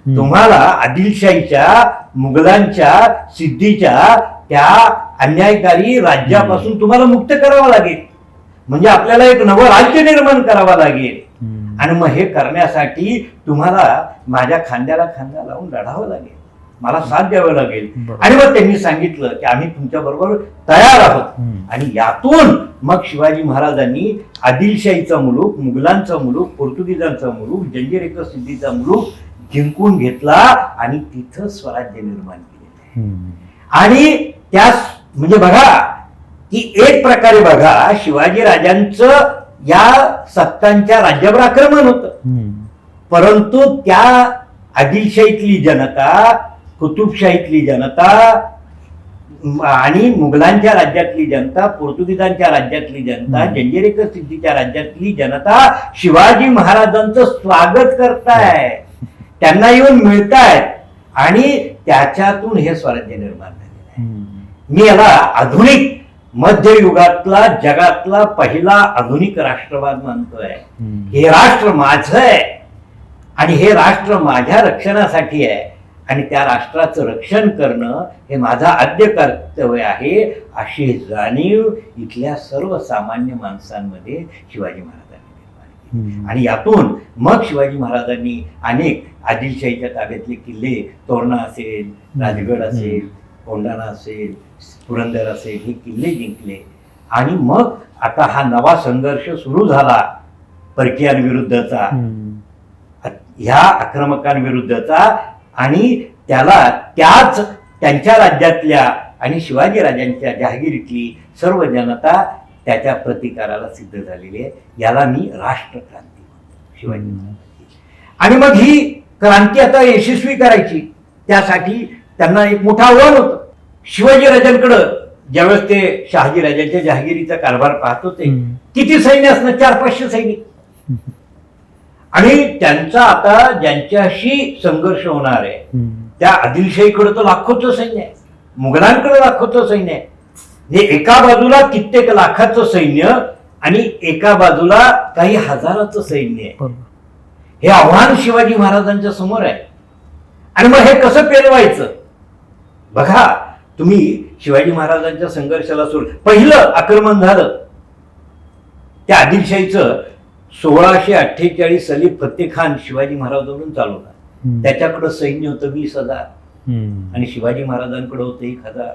तुम्हाला आदिलशाहीच्या, मुघलांच्या, सिद्धीच्या त्या अन्यायकारी राज्यापासून तुम्हाला मुक्त करावं लागेल. म्हणजे आपल्याला एक नवं राज्य निर्माण करावं लागेल. आणि मग हे करण्यासाठी तुम्हाला माझ्या खांद्याला खांदा लावून लढावं लागेल, मला साथ द्यावं लागेल. आणि मग त्यांनी सांगितलं की आम्ही तुमच्या बरोबर तयार आहोत. आणि यातून मग शिवाजी महाराजांनी आदिलशाहीचा मुलूक, मुघलांचा मुलूक, पोर्तुगीजांचा मुलूक, जंजीर एक सिद्धीचा मुलूक जिंकून घेतला आणि तिथं स्वराज्य निर्माण केले. आणि त्यास म्हणजे बघा की एक प्रकारे बघा, शिवाजी राजांचं या सत्तांच्या राज्यावर आक्रमण होतं, परंतु त्या आदिलशाहीतली जनता, कुतुबशाहीतली जनता आणि मुघलांच्या राज्यातली जनता, पोर्तुगीजांच्या राज्यातली जनता, जंजीर एक सिद्धीच्या राज्यातली जनता शिवाजी महाराजांचं स्वागत करताय, त्यांना येऊन मिळतायत. आणि त्याच्यातून हे स्वराज्य निर्माण झालेलं आहे. मी याला आधुनिक मध्ययुगातला जगातला पहिला आधुनिक राष्ट्रवाद मानतोय. हे राष्ट्र माझं आहे आणि हे राष्ट्र माझ्या रक्षणासाठी आहे आणि त्या राष्ट्राचं रक्षण करणं हे माझा आद्य कर्तव्य आहे, अशी जाणीव इथल्या सर्वसामान्य माणसांमध्ये शिवाजी महाराजांनी निर्माण केली. आणि यातून मग शिवाजी महाराजांनी अनेक आदिलशाहीच्या ताब्यातले किल्ले, तोरणा असेल, राजगड असेल, कोंढाणा असेल, पुरंदर असेल, हे किल्ले जिंकले. आणि मग आता हा नवा संघर्ष सुरू झाला परकीयांविरुद्धचा, ह्या आक्रमकांविरुद्धचा. आणि त्याला त्याच त्यांच्या राज्यातल्या आणि शिवाजी राजांच्या जहागिरीतली सर्व जनता त्याच्या प्रतिकाराला सिद्ध झालेली आहे. याला मी राष्ट्रक्रांती म्हणतो, शिवाजी महाराजांची. आणि मग ही क्रांती आता यशस्वी करायची, त्यासाठी त्यांना एक मोठं आव्हान होतं. शिवाजी राजांकडं ज्यावेळेस ते शहाजी राजांच्या जहागिरीचा कारभार पाहत होते, किती सैन्य असणं, 400-500 सैनिक. आणि त्यांचा आता ज्यांच्याशी संघर्ष होणार आहे त्या आदिलशाहीकडे तर लाखोचं सैन्य आहे, मुघलांकडे लाखोचं सैन्य आहे. म्हणजे एका बाजूला कित्येक लाखाचं सैन्य आणि एका बाजूला काही हजाराचं सैन्य आहे. हे आव्हान शिवाजी महाराजांच्या समोर आहे. आणि मग हे कसं पेलवायचं बघा तुम्ही. शिवाजी महाराजांच्या संघर्षाला पहिलं आक्रमण झालं त्या आदिलशाहीचं 1648 साली फत्तेखान शिवाजी महाराजांकडून चालवला. त्याच्याकडं सैन्य होतं 20,000 आणि शिवाजी महाराजांकडे होतं 1,000.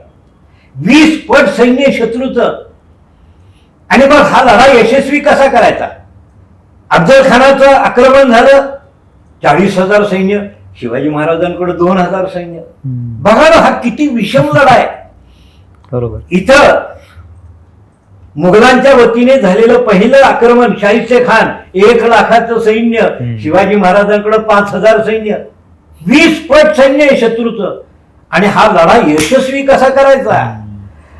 20 पट सैन्य शत्रूचं. आणि मग हा लढा यशस्वी कसा करायचा. अफजल खानाचं आक्रमण झालं, 40,000 सैन्य. शिवाजी महाराजांकडे 2000 सैन्य. बघा ना, हा किती विषम लढा आहे. बरोबर. इथं मुघलांच्या वतीने झालेलं पहिलं आक्रमण, शाहिस्ते खान 1,00,000चं सैन्य, शिवाजी महाराजांकडे 5,000 सैन्य, 20 पट सैन्य आहे शत्रूचं. आणि हा लढा यशस्वी कसा करायचा.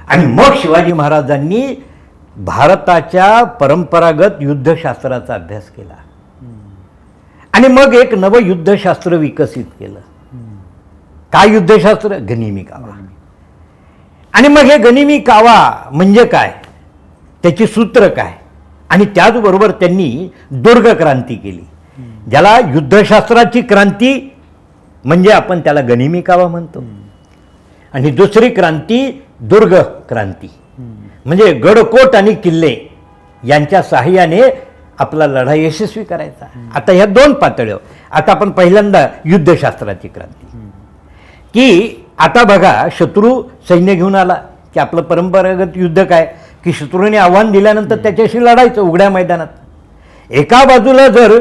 आणि मग शिवाजी महाराजांनी भारताच्या परंपरागत युद्धशास्त्राचा अभ्यास केला आणि मग एक नवं युद्धशास्त्र विकसित केलं. काय युद्धशास्त्र? गनिमी कावा. आणि मग हे गनिमी कावा म्हणजे काय, त्याची सूत्र काय, आणि त्याचबरोबर त्यांनी दुर्ग क्रांती केली, ज्याला युद्धशास्त्राची क्रांती म्हणजे आपण त्याला गनिमी कावा म्हणतो. आणि दुसरी क्रांती दुर्ग क्रांती, म्हणजे गडकोट आणि किल्ले यांच्या सहाय्याने आपला लढा यशस्वी करायचा. आता ह्या 2 पातळ्या. आता आपण पहिल्यांदा युद्धशास्त्राची क्रांती, की आता बघा, शत्रू सैन्य घेऊन आला की आपलं परंपरागत युद्ध काय, की शत्रूने आव्हान दिल्यानंतर त्याच्याशी लढायचं उघड्या मैदानात. एका बाजूला जर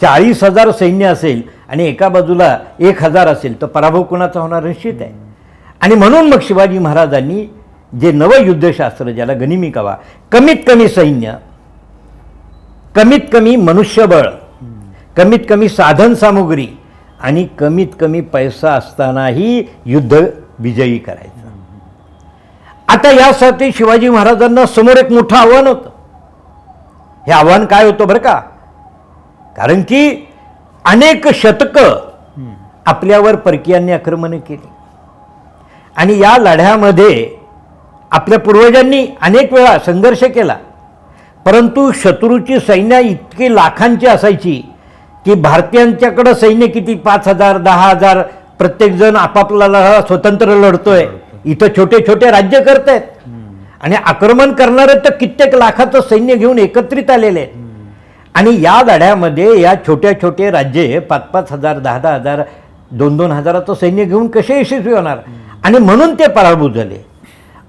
40,000 सैन्य असेल आणि एका बाजूला 1,000 असेल तर पराभव कुणाचा होणार निश्चित आहे. आणि म्हणून मग शिवाजी महाराजांनी जे नवं युद्धशास्त्र, ज्याला गनिमी कावा, कमीत कमी सैन्य, कमीत कमी मनुष्यबळ, कमीत कमी साधन सामुग्री आणि कमीत कमी पैसा असतानाही युद्ध विजयी करायचं. आता यासाठी शिवाजी महाराजांना समोर एक मोठं आव्हान होतं. हे आव्हान काय होतं बरं का, कारण की अनेक शतकं आपल्यावर परकीयांनी आक्रमण केली आणि या लढ्यामध्ये आपल्या पूर्वजांनी अनेक वेळा संघर्ष केला, परंतु शत्रूची सैन्य इतकी लाखांची असायची की भारतीयांच्याकडं सैन्य किती, 5,000 10,000, प्रत्येकजण आपापला लढा स्वतंत्र लढतोय. इथं छोटे छोटे राज्य करतायत आणि आक्रमण करणारे तर कित्येक लाखाचं सैन्य घेऊन एकत्रित आलेले आहेत. आणि या लढ्यामध्ये या छोट्या छोटे राज्ये 5,000 10,000 2,000चं सैन्य घेऊन कसे यशस्वी होणार. आणि म्हणून ते पराभूत झाले.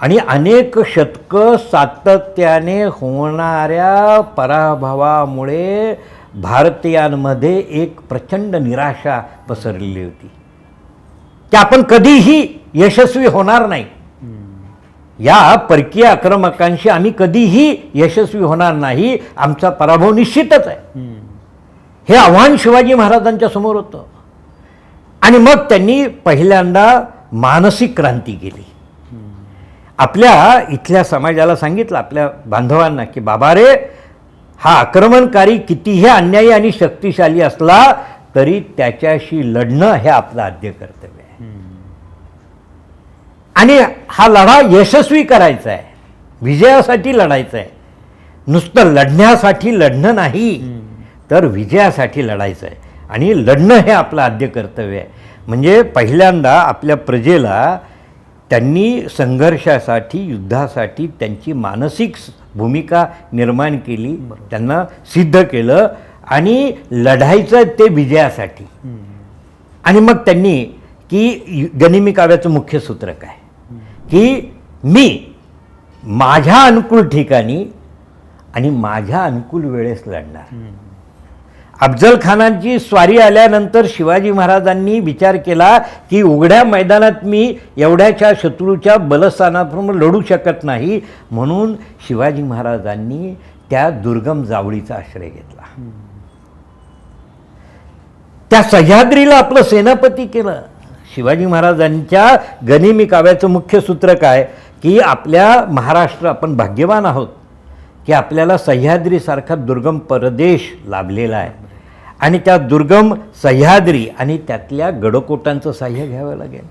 आणि अनेक शतकं सातत्याने होणाऱ्या पराभवामुळे भारतीयांमध्ये एक प्रचंड निराशा पसरलेली होती की आपण कधीही यशस्वी होणार नाही, या परकीय आक्रमकांशी आम्ही कधीही यशस्वी होणार नाही, आमचा पराभव निश्चितच आहे. हे आव्हान शिवाजी महाराजांच्या समोर होतं. आणि मग त्यांनी पहिल्यांदा मानसिक क्रांती केली. आपल्या इथल्या समाजाला सांगितलं, आपल्या बांधवांना, की बाबा रे, हा आक्रमणकारी कितीही अन्यायी आणि शक्तिशाली असला तरी त्याच्याशी लढणं हे आपलं आद्य कर्तव्य आहे. आणि हा लढा यशस्वी करायचा आहे, विजयासाठी लढायचं आहे. नुसतं लढण्यासाठी लढणं नाही तर विजयासाठी लढायचं आहे. आणि लढणं हे आपलं आद्य कर्तव्य आहे. म्हणजे पहिल्यांदा आपल्या प्रजेला त्यांनी संघर्षासाठी, युद्धासाठी त्यांची मानसिक भूमिका निर्माण केली, त्यांना सिद्ध केलं आणि लढायचं ते विजयासाठी. आणि मग त्यांनी की गनिमी काव्याचं मुख्य सूत्र काय, की मी माझ्या अनुकूल ठिकाणी आणि माझ्या अनुकूल वेळेस लढणार. अफजल खानाची स्वारी आल्यानंतर शिवाजी महाराजांनी विचार केला की उघड्या मैदानात मी एवढ्याच्या शत्रूच्या बलस्थानाप्रमाणे लढू शकत नाही, म्हणून शिवाजी महाराजांनी त्या दुर्गम जावळीचा आश्रय घेतला. त्या सह्याद्रीला आपलं सेनापती केलं. शिवाजी महाराजांच्या गनिमी काव्याचं मुख्य सूत्र काय, की आपल्या महाराष्ट्र, आपण भाग्यवान आहोत की आपल्याला सह्याद्रीसारखा दुर्गम प्रदेश लाभलेला आहे. आणि त्या दुर्गम सह्याद्री आणि त्यातल्या गडकोटांचं साह्य घ्यावं लागेल.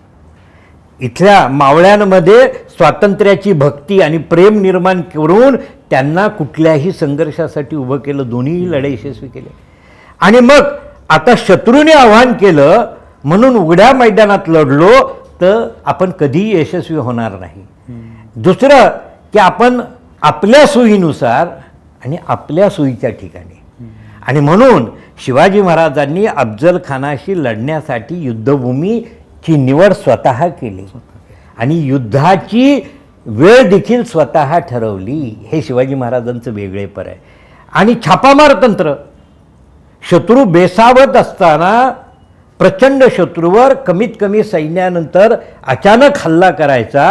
इथल्या मावळ्यांमध्ये स्वातंत्र्याची भक्ती आणि प्रेम निर्माण करून त्यांना कुठल्याही संघर्षासाठी उभं केलं, दोन्ही लढाई यशस्वी केले. आणि मग आता शत्रूने आव्हान केलं म्हणून उघड्या मैदानात लढलो तर आपण कधीही यशस्वी होणार नाही. दुसरं की आपण आपल्या सोयीनुसार आणि आपल्या सोयीच्या ठिकाणी. आणि म्हणून शिवाजी महाराजांनी अफजल खानाशी लढण्यासाठी युद्धभूमीची निवड स्वतः केली आणि युद्धाची वेळ देखील स्वतः ठरवली. हे शिवाजी महाराजांचं वेगळेपण आहे. आणि छापामार तंत्र, शत्रू बेसावत असताना प्रचंड शत्रूवर कमीत कमी सैन्यानंतर अचानक हल्ला करायचा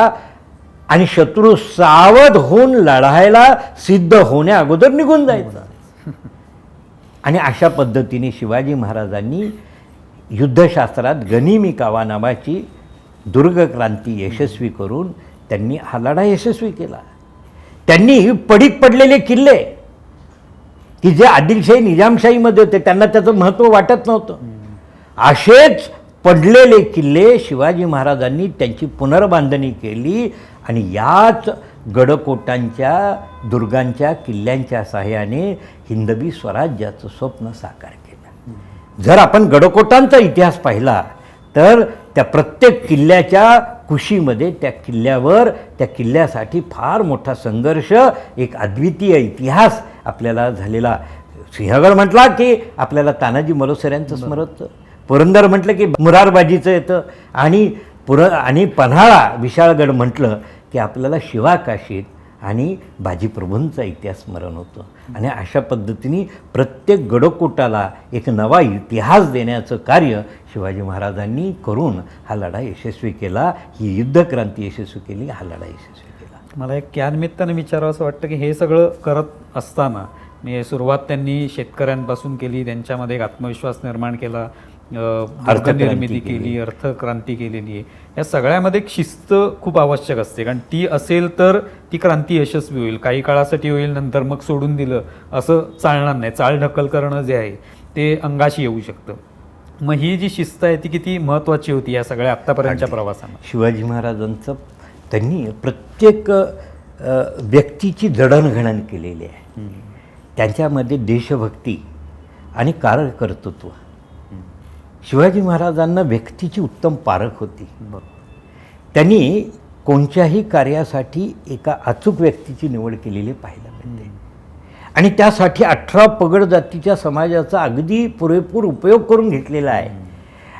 आणि शत्रू सावध होऊन लढायला सिद्ध होण्या अगोदर निघून जायचा. आणि अशा पद्धतीने शिवाजी महाराजांनी युद्धशास्त्रात गनिमी कावा नावाची दुर्गक्रांती यशस्वी करून त्यांनी हा लढा यशस्वी केला. त्यांनी पडीक पडलेले किल्ले की जे आदिलशाही निजामशाहीमध्ये होते त्यांना त्याचं महत्त्व वाटत नव्हतं, असेच पडलेले किल्ले शिवाजी महाराजांनी त्यांची पुनर्बांधणी केली आणि याच गडकोटांच्या दुर्गांच्या किल्ल्यांच्या सहाय्याने हिंदवी स्वराज्याचं स्वप्न साकार केलं. जर आपण गडकोटांचा इतिहास पाहिला तर त्या प्रत्येक किल्ल्याच्या कुशीमध्ये त्या किल्ल्यावर त्या किल्ल्यासाठी फार मोठा संघर्ष, एक अद्वितीय इतिहास आपल्याला झालेला. सिंहगड म्हटला की आपल्याला तानाजी मालुसऱ्यांचं स्मरत, पुरंदर म्हटलं की मुरारबाजीचं येतं आणि पन्हाळा विशाळगड म्हटलं की आपल्याला शिवाकाशीत आणि बाजीप्रभूंचा इतिहास स्मरण होतं. आणि अशा पद्धतीने प्रत्येक गडकोटाला एक नवा इतिहास देण्याचं कार्य शिवाजी महाराजांनी करून हा लढा यशस्वी केला, ही युद्धक्रांती यशस्वी केली, हा लढा यशस्वी केला. मला एक या निमित्तानं विचारावं असं वाटतं की हे सगळं करत असताना म्हणजे सुरुवात त्यांनी शेतकऱ्यांपासून केली, त्यांच्यामध्ये एक आत्मविश्वास निर्माण केला, अर्थनिर्मिती केली, अर्थक्रांती केलेली आहे. या सगळ्यामध्ये एक शिस्त खूप आवश्यक असते, कारण ती असेल तर ती क्रांती यशस्वी होईल. काही काळासाठी होईल, नंतर मग सोडून दिलं असं चालणार नाही. चालढकल करणं जे आहे ते अंगाशी येऊ शकतं. मग ही जी शिस्त आहे ती किती महत्त्वाची होती या सगळ्या आत्तापर्यंतच्या प्रवासानं? शिवाजी महाराजांचं त्यांनी प्रत्येक व्यक्तीची जडणघडण केलेली आहे. त्यांच्यामध्ये देशभक्ती आणि कार्यकर्तृत्व. शिवाजी महाराजांना व्यक्तीची उत्तम पारख होती. त्यांनी कोणत्याही कार्यासाठी एका अचूक व्यक्तीची निवड केलेली पाहायला मिळते आणि त्यासाठी 18 पगड जातीच्या समाजाचा अगदी पुरेपूर उपयोग करून घेतलेला आहे.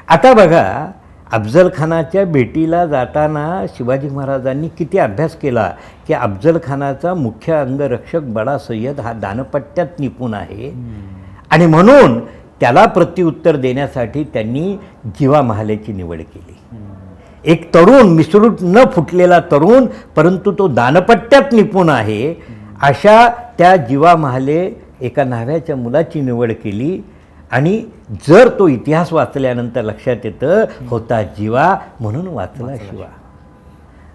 आता बघा, अफजल खानाच्या भेटीला जाताना शिवाजी महाराजांनी किती अभ्यास केला की अफजल खानाचा मुख्य अंगरक्षक बडा सय्यद हा दानपट्ट्यात निपुण आहे आणि म्हणून त्याला प्रत्युत्तर देण्यासाठी त्यांनी जीवा महालेची निवड केली. एक तरुण, मिसरूट न फुटलेला तरुण, परंतु तो दानपट्ट्यात निपुण आहे, अशा त्या जीवा महाले एका न्हाव्याच्या मुलाची निवड केली. आणि जर तो इतिहास वाचल्यानंतर लक्षात येतं, होता जीवा म्हणून वाचला शिवा.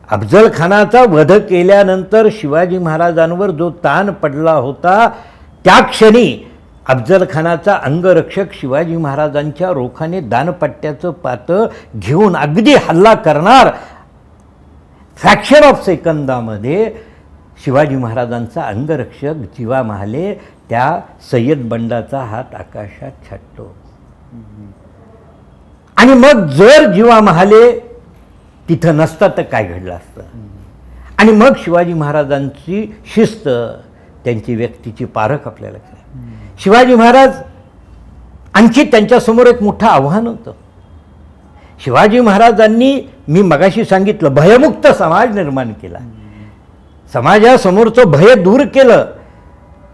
अफजल खानाचा वध केल्यानंतर शिवाजी महाराजांवर जो ताण पडला होता, त्या क्षणी अफजल खानाचा अंगरक्षक शिवाजी महाराजांच्या रोखाने दानपट्ट्याचं पातं घेऊन अगदी हल्ला करणार, फ्रॅक्शन ऑफ सेकंदामध्ये शिवाजी महाराजांचा अंगरक्षक जीवा महाले त्या सय्यद बंडाचा हात आकाशात छाटतो. आणि मग जर जीवा महाले तिथं नसता तर काय घडलं असतं? आणि मग शिवाजी महाराजांची शिस्त, त्यांची व्यक्तीची पारख आपल्याला कळली. शिवाजी महाराज आणखी त्यांच्यासमोर एक मोठं आव्हान होतं. शिवाजी महाराजांनी, मी मगाशी सांगितलं, भयमुक्त समाज निर्माण केला, समाजासमोरचं भय दूर केलं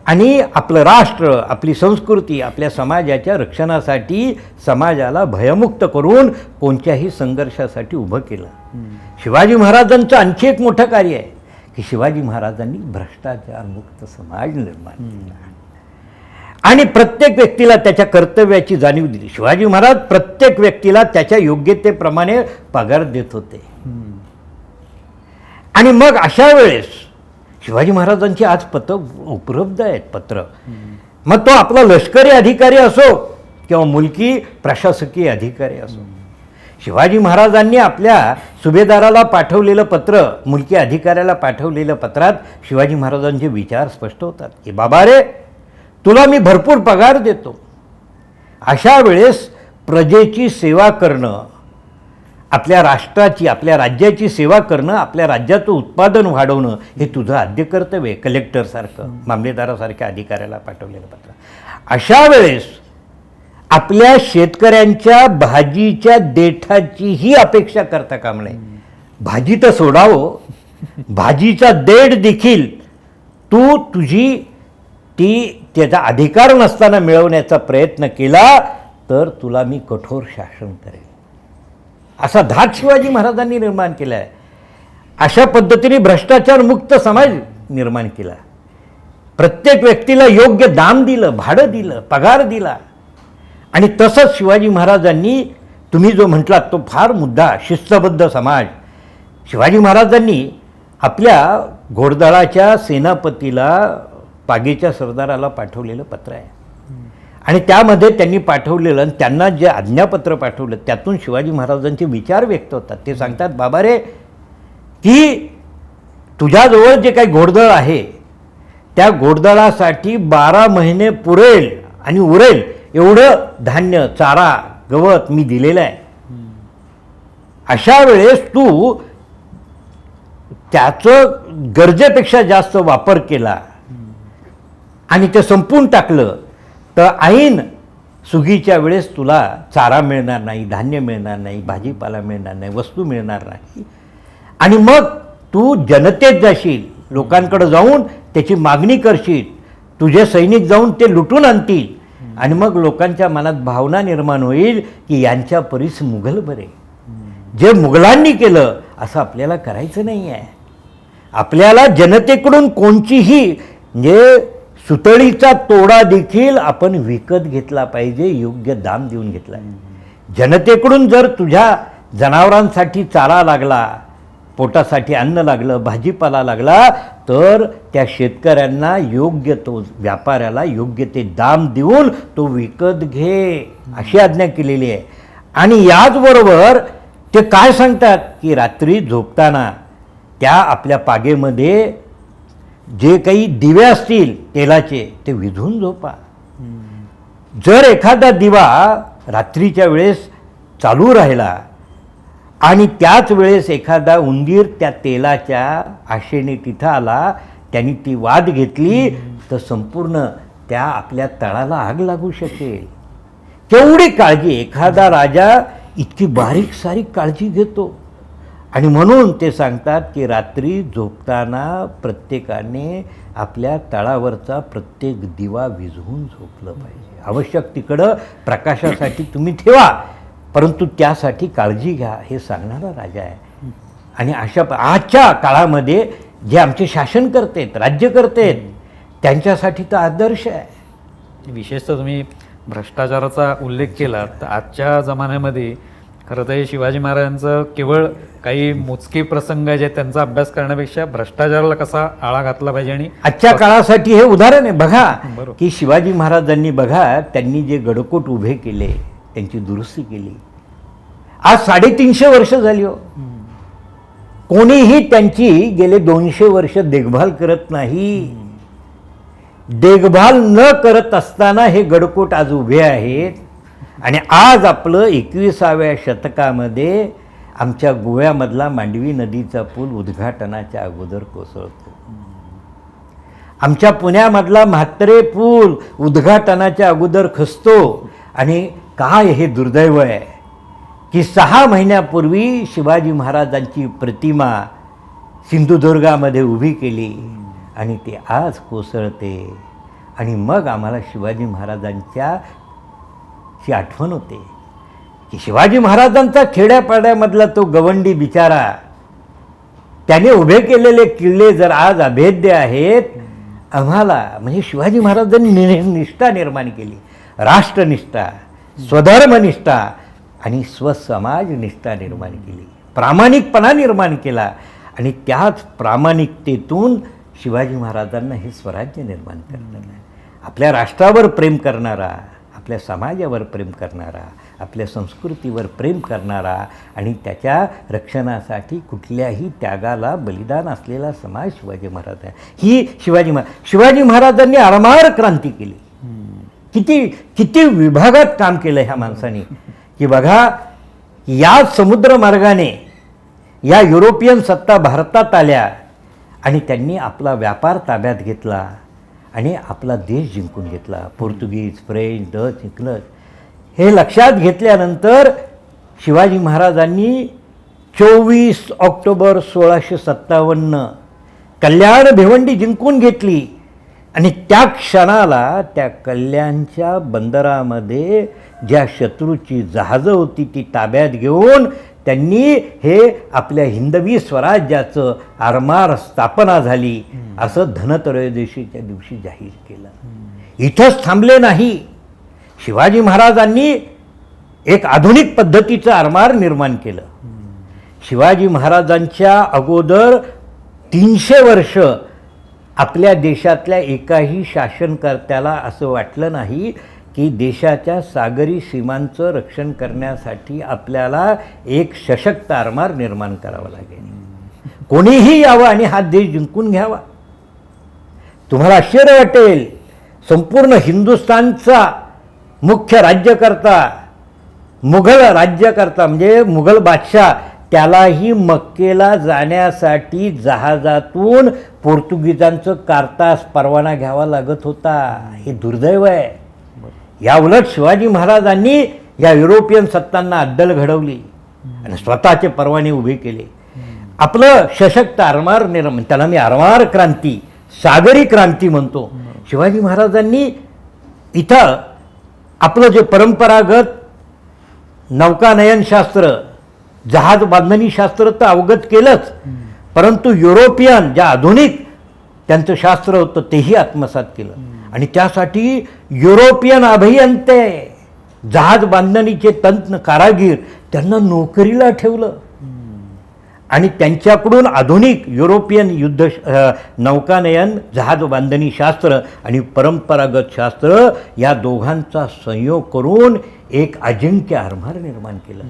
आणि आपलं राष्ट्र, आपली संस्कृती, आपल्या समाजाच्या रक्षणासाठी समाजाला भयमुक्त करून कोणत्याही संघर्षासाठी उभं केलं. शिवाजी महाराजांचं आणखी एक मोठं कार्य आहे की शिवाजी महाराजांनी भ्रष्टाचारमुक्त समाज निर्माण केला आणि प्रत्येक व्यक्तीला त्याच्या कर्तव्याची जाणीव दिली. शिवाजी महाराज प्रत्येक व्यक्तीला त्याच्या योग्यतेप्रमाणे पगार देत होते. आणि मग अशा वेळेस शिवाजी महाराजांची आज पत्र उपलब्ध आहेत, पत्र. मग तो आपला लष्करी अधिकारी असो किंवा मुलकी प्रशासकीय अधिकारी असो, शिवाजी महाराजांनी आपल्या सुभेदाराला पाठवलेलं पत्र, मुलकी अधिकाऱ्याला पाठवलेल्या पत्रात शिवाजी महाराजांचे विचार स्पष्ट होतात की बाबा रे, तुला मी भरपूर पगार देतो, अशा वेळेस प्रजेची सेवा करणं, आपल्या राष्ट्राची, आपल्या राज्याची सेवा करणं, आपल्या राज्याचं उत्पादन वाढवणं हे तुझं आद्य कर्तव्य आहे. कलेक्टरसारखं, मामलेदारासारख्या अधिकाऱ्याला पाठवलेलं पत्र. अशा वेळेस आपल्या शेतकऱ्यांच्या भाजीच्या देठाचीही अपेक्षा करता कामा नये. भाजी तर सोडावं, भाजीचा देठ देखील तुझी त्याचा अधिकार नसताना मिळवण्याचा प्रयत्न केला तर तुला मी कठोर शासन करेन. असा धाक शिवाजी महाराजांनी निर्माण केला आहे. अशा पद्धतीने भ्रष्टाचारमुक्त समाज निर्माण केला. प्रत्येक व्यक्तीला योग्य दाम दिलं, भाडं दिलं, पगार दिला. आणि तसंच शिवाजी महाराजांनी, तुम्ही जो म्हटलात तो फार मुद्दा, शिस्तबद्ध समाज. शिवाजी महाराजांनी आपल्या घोडदळाच्या सेनापतीला, पागेच्या सरदाराला पाठवलेलं पत्र आहे. आणि त्यामध्ये त्यांनी पाठवलेलं आणि त्यांना जे आज्ञापत्र पाठवलं त्यातून शिवाजी महाराजांचे विचार व्यक्त होतात. ते सांगतात, बाबा रे, की तुझ्याजवळ जे काही घोडदळ आहे त्या घोडदळासाठी 12 महिने पुरेल आणि उरेल एवढं धान्य, चारा, गवत मी दिलेलं आहे. अशा वेळेस तू त्याचं गरजेपेक्षा जास्त वापर केला आणि ते संपून टाकलं तर ऐन सुगीच्या वेळेस तुला चारा मिळणार नाही, धान्य मिळणार नाही, भाजीपाला मिळणार नाही, वस्तू मिळणार नाही. आणि मग तू जनतेत जाशील, लोकांकडे जाऊन त्याची मागणी करशील, तुझे सैनिक जाऊन ते लुटून आणतील आणि मग लोकांच्या मनात भावना निर्माण होईल की यांच्या परीस मुघल बरे. जे मुघलांनी केलं असं आपल्याला करायचं नाही आहे. आपल्याला जनतेकडून कोणतीही म्हणजे सुतळीचा तोडा देखील आपण विकत घेतला पाहिजे, योग्य दाम देऊन घेतला. जनतेकडून जर तुझ्या जनावरांसाठी चारा लागला, पोटासाठी अन्न लागलं, भाजीपाला लागला, तर त्या शेतकऱ्यांना योग्य तो, व्यापाऱ्याला योग्य ते दाम देऊन तो विकत घे, अशी आज्ञा केलेली आहे. आणि याचबरोबर ते काय सांगतात की रात्री झोपताना त्या आपल्या पागेमध्ये जे काही दिवे असतील तेलाचे ते विझून झोपा. जर एखादा दिवा रात्रीच्या वेळेस चालू राहिला आणि त्याच वेळेस एखादा उंदीर त्या तेलाच्या आशेने तिथं आला, त्यांनी ती वाद घेतली तर संपूर्ण त्या आपल्या तळाला आग लागू शकेल. केवढी काळजी! एखादा राजा इतकी बारीक सारीक काळजी घेतो. आणि म्हणून ते सांगतात की रात्री झोपताना प्रत्येकाने आपल्या तळावरचा प्रत्येक दिवा विझवून झोपलं पाहिजे. आवश्यक तिकडं प्रकाशासाठी तुम्ही ठेवा, परंतु त्यासाठी काळजी घ्या, हे सांगणारा राजा आहे. आणि अशा आजच्या काळामध्ये जे आमचे शासन करतेत, राज्य करतेत, त्यांच्यासाठी तर आदर्श आहे. विशेषतः तुम्ही भ्रष्टाचाराचा उल्लेख केला तर आजच्या जमान्यामध्ये खरं तर शिवाजी महाराजांचं केवळ काही मोजके प्रसंग जे आहेत त्यांचा अभ्यास करण्यापेक्षा भ्रष्टाचाराला कसा आळा घातला पाहिजे आणि आजच्या काळासाठी हे उदाहरण आहे. बघा बरोबर. की शिवाजी महाराजांनी, बघा त्यांनी जे गडकोट उभे केले, त्यांची दुरुस्ती केली. आज 350 वर्ष झाली हो. कोणीही त्यांची गेले 200 वर्ष देखभाल करत नाही. देखभाल न करत असताना हे गडकोट आज उभे आहेत. आणि आज आपलं 21व्या शतकामध्ये आमच्या गोव्यामधला मांडवी नदीचा पूल उद्घाटनाच्या अगोदर कोसळतो. आमच्या पुण्यामधला म्हात्रे पूल उद्घाटनाच्या अगोदर खचतो. आणि काय हे दुर्दैव आहे की 6 महिन्यापूर्वी शिवाजी महाराजांची प्रतिमा सिंधुदुर्गामध्ये उभी केली आणि ती आज कोसळते. आणि मग आम्हाला शिवाजी महाराजांच्या ची आठवण होते की शिवाजी महाराजांचा खेड्यापाड्यामधला तो गवंडी बिचारा, त्याने उभे केलेले किल्ले जर आज अभेद्य आहेत, आम्हाला म्हणजे शिवाजी महाराजांनी निष्ठा निर्माण केली, राष्ट्रनिष्ठा, स्वधर्मनिष्ठा आणि स्वसमाज निष्ठा निर्माण केली, प्रामाणिकपणा निर्माण केला. आणि त्याच प्रामाणिकतेतून शिवाजी महाराजांना हे स्वराज्य निर्माण करणार आहे. आपल्या राष्ट्रावर प्रेम करणारा, आपल्या समाजावर प्रेम करणारा, आपल्या संस्कृतीवर प्रेम करणारा आणि त्याच्या रक्षणासाठी कुठल्याही त्यागाला बलिदान असलेला समाज शिवाजी महाराज आहे. ही शिवाजी महाराजांनी आरमार क्रांती केली. किती विभागात काम केलं ह्या माणसाने की बघा, या समुद्रमार्गाने या युरोपियन सत्ता भारतात आल्या आणि त्यांनी आपला व्यापार ताब्यात घेतला आणि आपला देश जिंकून घेतला. पोर्तुगीज, फ्रेंच, डच, इंग्रज हे लक्षात घेतल्यानंतर शिवाजी महाराजांनी 24 ऑक्टोबर 1657 कल्याण भिवंडी जिंकून घेतली. आणि त्या क्षणाला त्या कल्याणच्या बंदरामध्ये ज्या शत्रूची जहाजं होती ती ताब्यात घेऊन त्यांनी हे आपल्या हिंदवी स्वराज्याचं आरमार स्थापना झाली असं धनत्रयोदशीच्या दिवशी जाहीर केलं. इथंच थांबले नाही. शिवाजी महाराजांनी एक आधुनिक पद्धतीचं आरमार निर्माण केलं. शिवाजी महाराजांच्या अगोदर 300 वर्ष आपल्या देशातल्या एकाही शासनकर्त्याला असं वाटलं नाही की देशाच्या सागरी सीमांचं रक्षण करण्यासाठी आपल्याला एक सशक्त आरमार निर्माण करावं लागेल. कोणीही यावं आणि हा देश जिंकून घ्यावा. तुम्हाला आश्चर्य वाटेल, संपूर्ण हिंदुस्थानचा मुख्य राज्यकर्ता, मुघल राज्यकर्ता म्हणजे मुघल बादशाह, त्यालाही मक्केला जाण्यासाठी जहाजातून पोर्तुगीजांचं कार्तास परवाना घ्यावा लागत होता. हे दुर्दैव आहे. या उलट शिवाजी महाराजांनी या युरोपियन सत्तांना अद्दल घडवली आणि स्वतःचे परवाने उभे केले. आपलं सशक्त आरमार निर्माण, त्याला मी आरमार क्रांती, सागरी क्रांती म्हणतो. शिवाजी महाराजांनी इथं आपलं जे परंपरागत नौकानयनशास्त्र, जहाज बांधणी शास्त्र तर अवगत केलंच, परंतु युरोपियन ज्या आधुनिक त्यांचं शास्त्र होतं तेही आत्मसात केलं. आणि त्यासाठी युरोपियन अभियंते, जहाज बांधणीचे तंत्र कारागीर त्यांना नोकरीला ठेवलं आणि त्यांच्याकडून आधुनिक युरोपियन युद्ध नौकानयन, जहाज बांधणी शास्त्र आणि परंपरागत शास्त्र या दोघांचा संयोग करून एक अजिंक्य आरमार निर्माण केलं.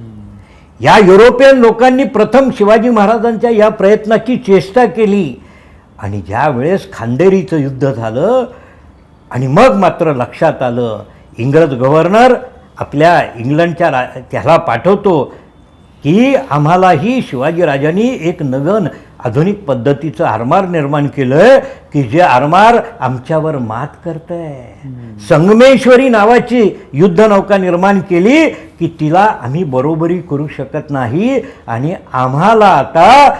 या युरोपियन लोकांनी प्रथम शिवाजी महाराजांच्या या प्रयत्नाची चेष्टा केली आणि ज्या वेळेस खांदेरीचं युद्ध झालं आणि मग मात्र लक्षात आलं, इंग्रज गव्हर्नर आपल्या इंग्लंडच्या त्याला पाठवतो की आम्हालाही शिवाजीराजांनी एक नवीन आधुनिक पद्धतीचं आरमार निर्माण केलं आहे की जे आरमार आमच्यावर मात करतं आहे. संगमेश्वरी नावाची युद्धनौका निर्माण केली की तिला आम्ही बरोबरी करू शकत नाही आणि आम्हाला आता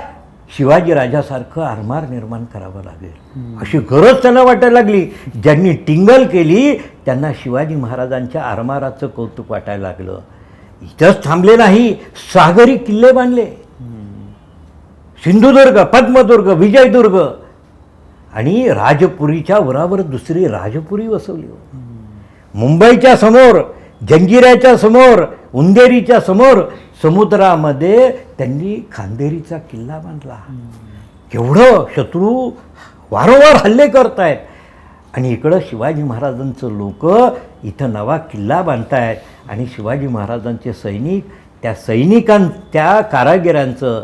शिवाजीराजासारखं आरमार निर्माण करावं लागेल अशी गरज त्यांना वाटायला लागली. ज्यांनी टिंगल केली त्यांना शिवाजी महाराजांच्या आरमाराचं कौतुक वाटायला लागलं. इथंच थांबले नाही, सागरी किल्ले बांधले. सिंधुदुर्ग, पद्मदुर्ग, विजयदुर्ग आणि राजपुरीच्या वरावर दुसरी राजपुरी वसवली. मुंबईच्या समोर, जंजिऱ्याच्या समोर, उंदेरीच्या समोर समुद्रामध्ये त्यांनी खांदेरीचा किल्ला बांधला. केवढं शत्रू वारंवार हल्ले करतायत आणि इकडं शिवाजी महाराजांचं लोक इथं नवा किल्ला बांधतायत आणि शिवाजी महाराजांचे सैनिक त्या कारागिरांचं,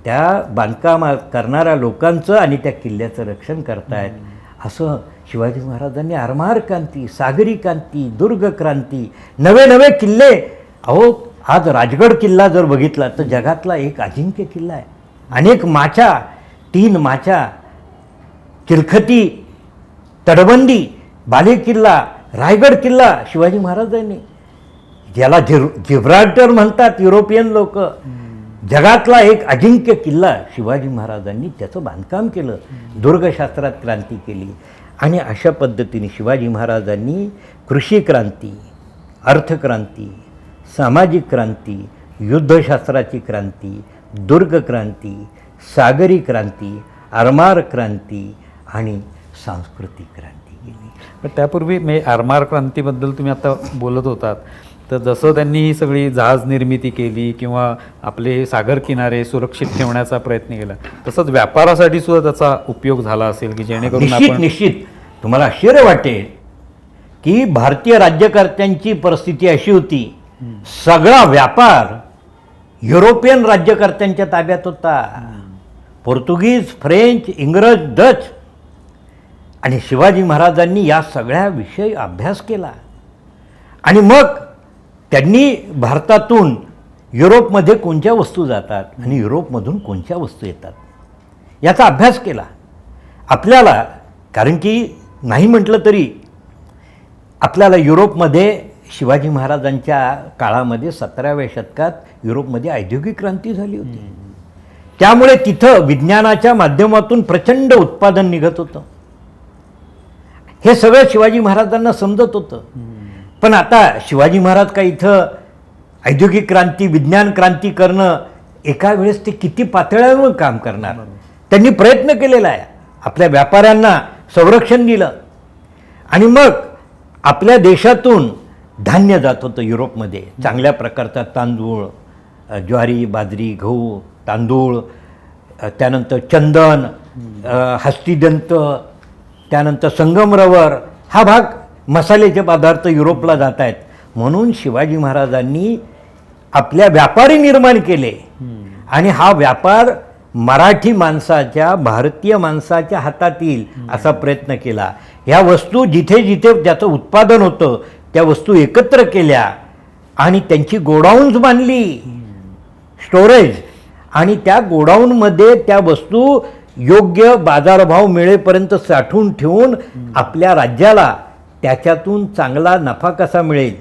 त्या बांधकाम करणाऱ्या लोकांचं आणि त्या किल्ल्याचं रक्षण करतायत. असं शिवाजी महाराजांनी आरमार क्रांती, सागरी क्रांती, दुर्ग क्रांती, नवे नवे किल्ले. अहो, आज राजगड किल्ला जर बघितला तर जगातला एक अजिंक्य किल्ला आहे. अनेक माच्या, 3 माच्या, चिलखती, तटबंदी, बालेकिल्ला, रायगड किल्ला शिवाजी महाराजांनी, ज्याला जिब्राल्टर म्हणतात युरोपियन लोक, जगातला एक अजिंक्य किल्ला शिवाजी महाराजांनी त्याचं बांधकाम केलं. दुर्गशास्त्रात क्रांती केली आणि अशा पद्धतीने शिवाजी महाराजांनी कृषी क्रांती, अर्थक्रांती, सामाजिक क्रांती, युद्धशास्त्राची क्रांती, दुर्ग क्रांती, सागरी क्रांती, आरमार क्रांती आणि सांस्कृतिक क्रांती केली. पण त्यापूर्वी मी आरमार क्रांतीबद्दल तुम्ही आता बोलत होतात, तर जसं त्यांनी ही सगळी जहाज निर्मिती केली किंवा आपले सागर किनारे सुरक्षित ठेवण्याचा प्रयत्न केला, तसंच व्यापारासाठी सुद्धा त्याचा उपयोग झाला असेल की जेणेकरून आपण निश्चित तुम्हाला आश्चर्य वाटेल की भारतीय राज्यकर्त्यांची परिस्थिती अशी होती, सगळा व्यापार युरोपियन राज्यकर्त्यांच्या ताब्यात होता. पोर्तुगीज, फ्रेंच, इंग्रज, डच. आणि शिवाजी महाराजांनी या सगळ्या विषयी अभ्यास केला आणि मग त्यांनी भारतातून युरोपमध्ये कोणत्या वस्तू जातात आणि युरोपमधून कोणत्या वस्तू येतात याचा अभ्यास केला. आपल्याला, कारण की नाही म्हटलं तरी आपल्याला युरोपमध्ये शिवाजी महाराजांच्या काळामध्ये 17व्या शतकात युरोपमध्ये औद्योगिक क्रांती झाली होती. त्यामुळे तिथं विज्ञानाच्या माध्यमातून प्रचंड उत्पादन निघत होतं. हे सगळं शिवाजी महाराजांना समजत होतं. पण आता शिवाजी महाराज काय इथं औद्योगिक क्रांती, विज्ञान क्रांती करणं एका वेळेस ते किती पातळ्यांवर काम करणार. त्यांनी प्रयत्न केलेला आहे, आपल्या व्यापाऱ्यांना संरक्षण दिलं आणि मग आपल्या देशातून धान्य जात होतं युरोपमध्ये, चांगल्या प्रकारचा तांदूळ, ज्वारी, बाजरी, गहू, तांदूळ, त्यानंतर चंदन, हस्तिदंत, त्यानंतर संगमरवर, हा भाग मसाल्याचे पदार्थ युरोपला जात आहेत. म्हणून शिवाजी महाराजांनी आपल्या व्यापारी निर्माण केले आणि हा व्यापार मराठी माणसाच्या, भारतीय माणसाच्या हातात येईल असा प्रयत्न केला. ह्या वस्तू जिथे जिथे त्याचं उत्पादन होतं त्या वस्तू एकत्र केल्या आणि त्यांची गोडाऊन्स बांधली, स्टोरेज, आणि त्या गोडाऊनमध्ये त्या वस्तू योग्य बाजारभाव मिळेपर्यंत साठवून ठेवून आपल्या राज्याला त्याच्यातून चांगला नफा कसा मिळेल,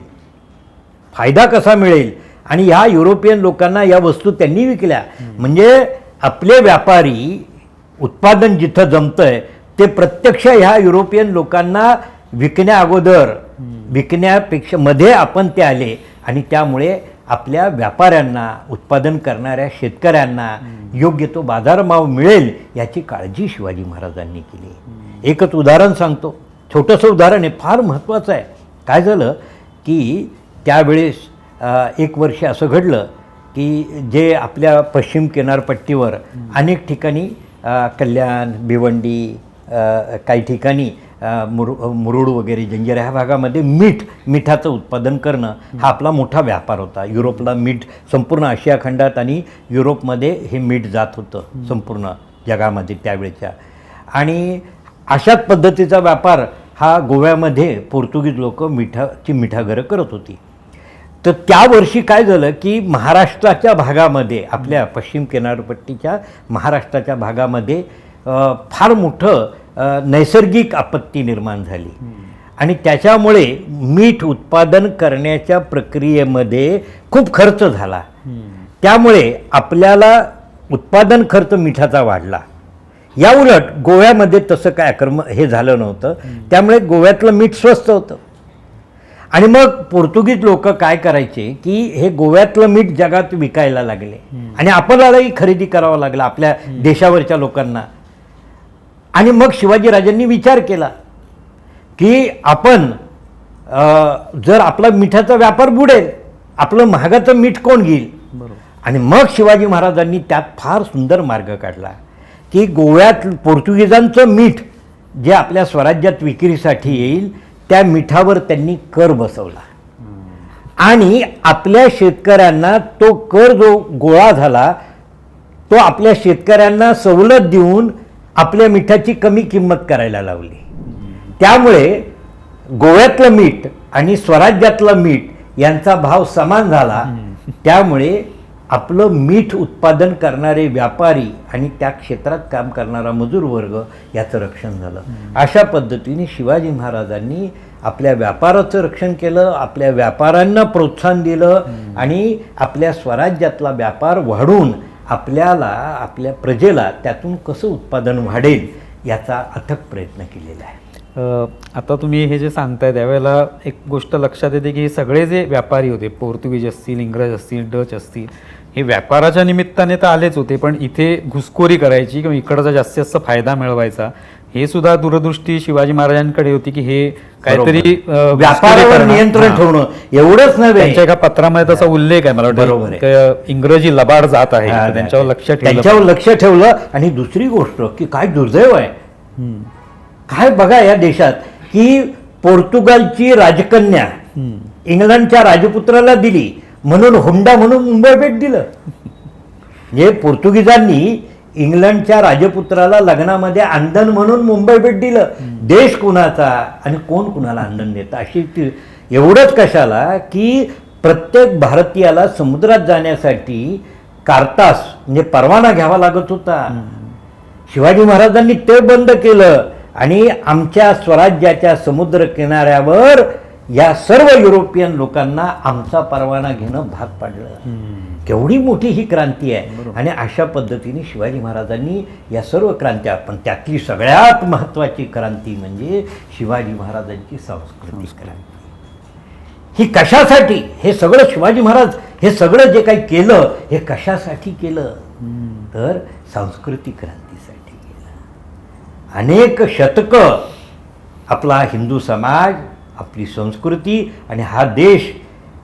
फायदा कसा मिळेल, आणि ह्या युरोपियन लोकांना या वस्तू त्यांनी विकल्या. म्हणजे आपले व्यापारी उत्पादन जिथं जमतंय ते प्रत्यक्ष ह्या युरोपियन लोकांना विकण्या अगोदर, विकण्यापेक्षा मध्ये आपण ते आले आणि त्यामुळे आपल्या व्यापाऱ्यांना, उत्पादन करणाऱ्या शेतकऱ्यांना योग्य तो बाजारभाव मिळेल याची काळजी शिवाजी महाराजांनी केली. एकच उदाहरण सांगतो, छोटंसं उदाहरण आहे, फार महत्त्वाचं आहे. काय झालं की त्यावेळेस एक वर्ष असं घडलं की जे आपल्या पश्चिम किनारपट्टीवर अनेक ठिकाणी कल्याण, भिवंडी, काही ठिकाणी मुरुड वगैरे, जंजिरा ह्या भागामध्ये मिठाचं उत्पादन करणं हा आपला मोठा व्यापार होता. युरोपला मीठ, संपूर्ण आशिया खंडात आणि युरोपमध्ये हे मीठ जात होतं संपूर्ण जगामध्ये त्यावेळेच्या. आणि अशाच पद्धतीचा व्यापार हा गोव्यामध्ये पोर्तुगीज लोक मिठागरं करत होती. तर त्या वर्षी काय झालं की महाराष्ट्राच्या भागामध्ये, आपल्या पश्चिम किनारपट्टीच्या महाराष्ट्राच्या भागामध्ये फार मोठं नैसर्गिक आपत्ती निर्माण झाली आणि त्याच्यामुळे मीठ उत्पादन करण्याच्या प्रक्रियेमध्ये खूप खर्च झाला. त्यामुळे आपल्याला उत्पादन खर्च मिठाचा वाढला. या उलट गोव्यामध्ये तसं काय हे झालं नव्हतं, त्यामुळे गोव्यातलं मीठ स्वस्त होतं. आणि मग पोर्तुगीज लोक काय करायचे की हे गोव्यातलं मीठ जगात विकायला लागले आणि आपल्यालाही खरेदी करावं लागलं आपल्या देशावरच्या लोकांना. आणि मग शिवाजीराजांनी विचार केला की आपण जर आपला मिठाचा व्यापार बुडेल, आपलं महागाचं मीठ कोण घेईल. आणि मग शिवाजी महाराजांनी त्यात फार सुंदर मार्ग काढला की गोव्यात पोर्तुगीजांचं मीठ जे आपल्या स्वराज्यात विक्रीसाठी येईल त्या मिठावर त्यांनी कर बसवला आणि आपल्या शेतकऱ्यांना तो कर जो गोळा झाला तो आपल्या शेतकऱ्यांना सवलत देऊन आपल्या मिठाची कमी किंमत करायला लावली. त्यामुळे गोव्यातलं मीठ आणि स्वराज्यातलं मीठ यांचा भाव समान झाला. त्यामुळे आपलं मीठ उत्पादन करणारे व्यापारी आणि त्या क्षेत्रात काम करणारा मजूर वर्ग याचं रक्षण झालं. अशा पद्धतीने शिवाजी महाराजांनी आपल्या व्यापाराचं रक्षण केलं, आपल्या व्यापाऱ्यांना प्रोत्साहन दिलं आणि आपल्या स्वराज्यातला व्यापार वाढवून आपल्याला, आपल्या प्रजेला त्यातून कसं उत्पादन वाढेल याचा अथक प्रयत्न केलेला आहे. आता तुम्ही हे जे सांगताय त्यावेळेला एक गोष्ट लक्षात येते की हे सगळे जे व्यापारी होते, पोर्तुगीज असतील, इंग्रज असतील, डच असतील, हे व्यापाराच्या निमित्ताने तर आलेच होते, पण इथे घुसखोरी करायची किंवा इकडचा जास्तीत जास्त फायदा मिळवायचा हे सुद्धा दूरदृष्टी शिवाजी महाराजांकडे होती की हे काहीतरी व्यापारावर नियंत्रण ठेवणं. एवढंच नव्हे, त्यांच्या एका पत्रामध्ये तसा उल्लेख आहे मला वाटतं, इंग्रजी लबाड जात आहे, त्यांच्यावर लक्ष ठेवलं. आणि दुसरी गोष्ट की काय दुर्दैव आहे, काय बघा या देशात की पोर्तुगालची राजकन्या इंग्लंडच्या राजपुत्राला दिली म्हणून हुंडा म्हणून मुंबई भेट दिलं. म्हणजे पोर्तुगीजांनी इंग्लंडच्या राजपुत्राला लग्नामध्ये आंदण म्हणून मुंबई भेट दिलं. देश कुणाचा आणि कोण कुणाला आंदण देतं अशी ती. एवढंच कशाला की प्रत्येक भारतीयाला समुद्रात जाण्यासाठी कारतास म्हणजे परवाना घ्यावा लागत होता. शिवाजी महाराजांनी ते बंद केलं आणि आमच्या स्वराज्याच्या समुद्र किनाऱ्यावर या सर्व युरोपियन लोकांना आमचा परवाना घेणं भाग पाडलं. केवढी मोठी ही क्रांती आहे. आणि अशा पद्धतीने शिवाजी महाराजांनी या सर्व क्रांत्या, पण त्यातली सगळ्यात महत्त्वाची क्रांती म्हणजे शिवाजी महाराजांची सांस्कृतिक क्रांती. ही कशासाठी, हे सगळं शिवाजी महाराज हे सगळं जे काही केलं हे कशासाठी केलं, तर सांस्कृतिक क्रांतीसाठी केलं. अनेक शतकं आपला हिंदू समाज, आपली संस्कृती आणि हा देश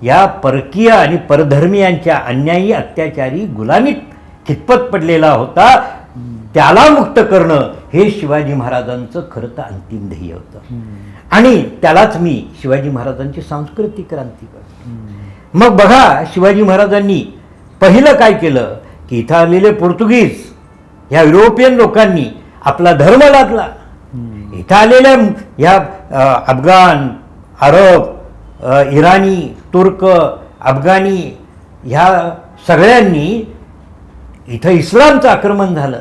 या परकीय आणि परधर्मीयांच्या अन्यायी, अत्याचारी, गुलामीत खितपत पडलेला होता, त्याला मुक्त करणं हे शिवाजी महाराजांचं खरं तर अंतिम ध्येय होतं. आणि त्यालाच मी शिवाजी महाराजांची सांस्कृतिक क्रांती करतो. मग बघा, शिवाजी महाराजांनी पहिलं काय केलं की इथं आलेले पोर्तुगीज ह्या युरोपियन लोकांनी आपला धर्म लादला. इथं आलेल्या ह्या अफगाण, अरब, इराणी, तुर्क, अफगाणी ह्या सगळ्यांनी इथं इस्लामचं आक्रमण झालं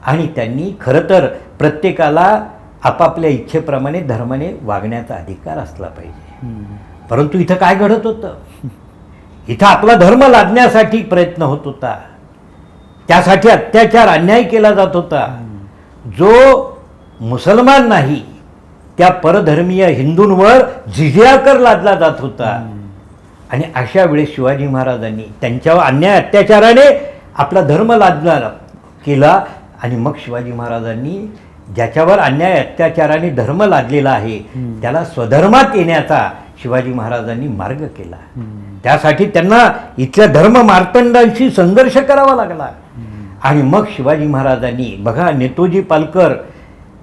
आणि त्यांनी खरं तर प्रत्येकाला आपापल्या इच्छेप्रमाणे धर्माने वागण्याचा अधिकार असला पाहिजे. परंतु इथं काय घडत होतं, इथं आपला धर्म लादण्यासाठी प्रयत्न होत होता, त्यासाठी अत्याचार, अन्याय केला जात होता. जो मुसलमान नाही त्या परधर्मीय हिंदूंवर जिझिया कर लादला जात होता. आणि अशा वेळेस शिवाजी महाराजांनी त्यांच्यावर अन्याय अत्याचाराने आपला धर्म लादला केला. आणि मग शिवाजी महाराजांनी ज्याच्यावर अन्याय अत्याचाराने धर्म लादलेला आहे त्याला स्वधर्मात येण्याचा शिवाजी महाराजांनी मार्ग केला. त्यासाठी त्यांना इथल्या धर्म मार्तंडांशी संघर्ष करावा लागला. आणि मग शिवाजी महाराजांनी बघा, नेतोजी पालकर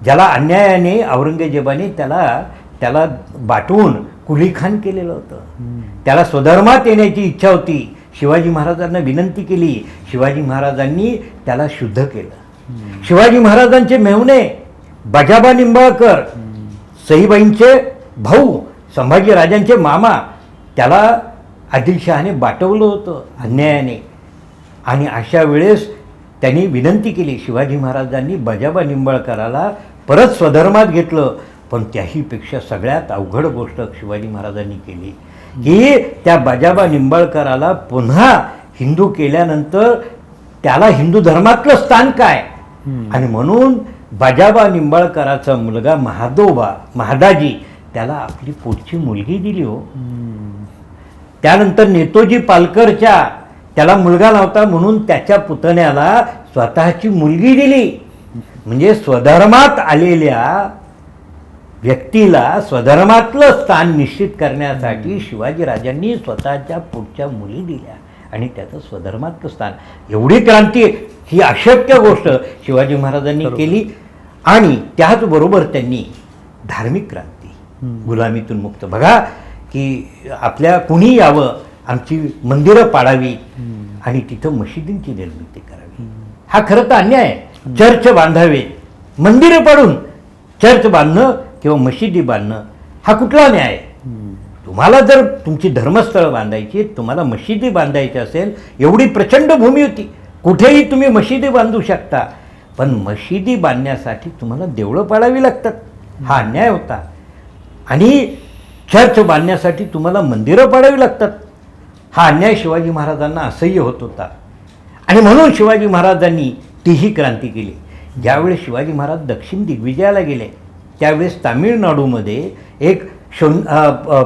ज्याला अन्यायाने औरंगजेबाने त्याला बाटवून कुलीखान केलेलं होतं, त्याला स्वधर्मात येण्याची इच्छा होती. शिवाजी महाराजांना विनंती केली, शिवाजी महाराजांनी त्याला शुद्ध केलं. शिवाजी महाराजांचे मेहुणे बजाबा निंबाळकर, सईबाईंचे भाऊ, संभाजीराजांचे मामा, त्याला आदिलशहाने बाटवलं होतं अन्यायाने. आणि अशा वेळेस त्यांनी विनंती केली. शिवाजी महाराजांनी बजाबा निंबाळकराला परत स्वधर्मात घेतलं. पण त्याहीपेक्षा सगळ्यात अवघड गोष्ट शिवाजी महाराजांनी केली की त्या बजाबा निंबाळकराला पुन्हा हिंदू केल्यानंतर त्याला हिंदू धर्मातलं स्थान काय. आणि म्हणून बजाबा निंबाळकराचा मुलगा महादाजी त्याला आपली पुढची मुलगी दिली हो. त्यानंतर नेतोजी पालकरच्या त्याला मुलगा नव्हता म्हणून त्याच्या पुतण्याला स्वतःची मुलगी दिली. म्हणजे स्वधर्मात आलेल्या व्यक्तीला स्वधर्मातलं स्थान निश्चित करण्यासाठी शिवाजीराजांनी स्वतःच्या पुढच्या मुली दिल्या आणि त्याचं स्वधर्मातलं स्थान. एवढी क्रांती, ही अशक्य गोष्ट शिवाजी महाराजांनी केली. आणि त्याचबरोबर त्यांनी धार्मिक क्रांती, गुलामीतून मुक्त. बघा की आपल्या कुणी यावं, आमची मंदिरं पाडावी आणि तिथं मशिदींची निर्मिती करावी, हा खरं तर अन्याय आहे. चर्च बांधावे, मंदिरं पाडून चर्च बांधणं किंवा मशिदी बांधणं हा कुठला न्याय आहे. तुम्हाला जर तुमची धर्मस्थळं बांधायची, तुम्हाला मशिदी बांधायची असेल, एवढी प्रचंड भूमी होती, कुठेही तुम्ही मशिदी बांधू शकता. पण मशिदी बांधण्यासाठी तुम्हाला देवळं पाडावी लागतात, हा अन्याय होता. आणि चर्च बांधण्यासाठी तुम्हाला मंदिरं पाडावी लागतात, हा अन्याय शिवाजी महाराजांना असह्य होत होता. आणि म्हणून शिवाजी महाराजांनी तीही क्रांती केली. ज्यावेळेस शिवाजी महाराज दक्षिण दिग्विजयाला गेले त्यावेळेस तामिळनाडूमध्ये एक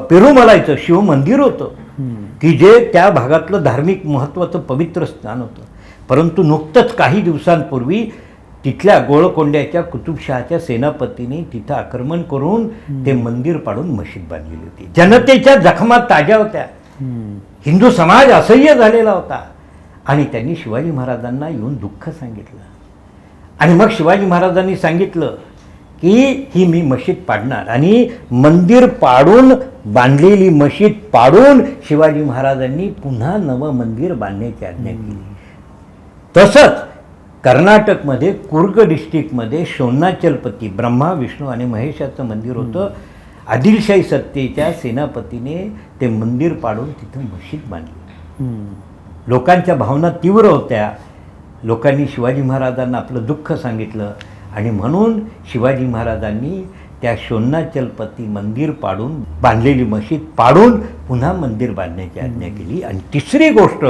पेरुमलाईचं शिवमंदिर होतं की जे त्या भागातलं धार्मिक महत्त्वाचं पवित्र स्थान होतं. परंतु नुकतंच काही दिवसांपूर्वी तिथल्या गोळकोंड्याच्या कुतुबशहाच्या सेनापतीने तिथं आक्रमण करून ते मंदिर पाडून मशीद बांधलेली होती. जनतेच्या जखमा ताज्या होत्या, हिंदू समाज असह्य झालेला होता. आणि त्यांनी शिवाजी महाराजांना येऊन दुःख सांगितलं. आणि मग शिवाजी महाराजांनी सांगितलं की ही मी मशीद पाडणार. आणि मंदिर पाडून, बांधलेली मशीद पाडून शिवाजी महाराजांनी पुन्हा नवं मंदिर बांधण्याची आज्ञा केली. तसंच कर्नाटकमध्ये कुर्ग डिस्ट्रिक्टमध्ये शोणाचलपती, ब्रह्मा, विष्णू आणि महेशाचं मंदिर होतं. आदिलशाही सत्तेच्या सेनापतीने ते मंदिर पाडून तिथं मशीद बांधली. लोकांच्या भावना तीव्र होत्या. लोकांनी शिवाजी महाराजांना आपलं दुःख सांगितलं आणि म्हणून शिवाजी महाराजांनी त्या शोणाचलपती मंदिर पाडून, बांधलेली मशीद पाडून पुन्हा मंदिर बांधण्याची आज्ञा केली. आणि तिसरी गोष्ट,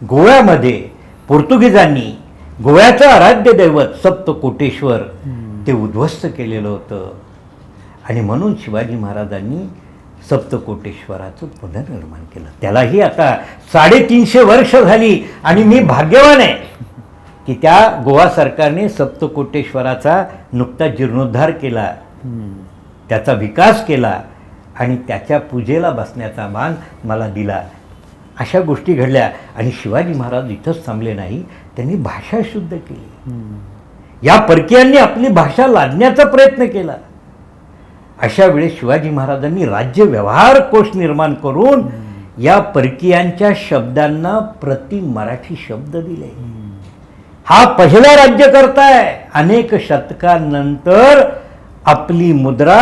गोव्यामध्ये पोर्तुगीजांनी गोव्याचं आराध्य दैवत सप्तकोटेश्वर ते उद्ध्वस्त केलेलं होतं. आणि म्हणून शिवाजी महाराजांनी सप्तकोटेश्वराचं पुनर्निर्माण केलं. त्यालाही आता 350 वर्ष झाली आणि मी भाग्यवान आहे की त्या गोवा सरकारने सप्तकोटेश्वराचा नुकताच जीर्णोद्धार केला, त्याचा विकास केला आणि त्याच्या पूजेला बसण्याचा मान मला दिला. अशा गोष्टी घडल्या. आणि शिवाजी महाराज इथंच थांबले नाही, त्यांनी भाषा शुद्ध केली. या परकीयांनी आपली भाषा लादण्याचा प्रयत्न केला. अशा वेळेस शिवाजी महाराजांनी राज्य व्यवहार कोश निर्माण करून या परकीयांच्या शब्दांना प्रति मराठी शब्द दिले. हा पहिला राज्यकर्ता आहे. अनेक शतकांनंतर आपली मुद्रा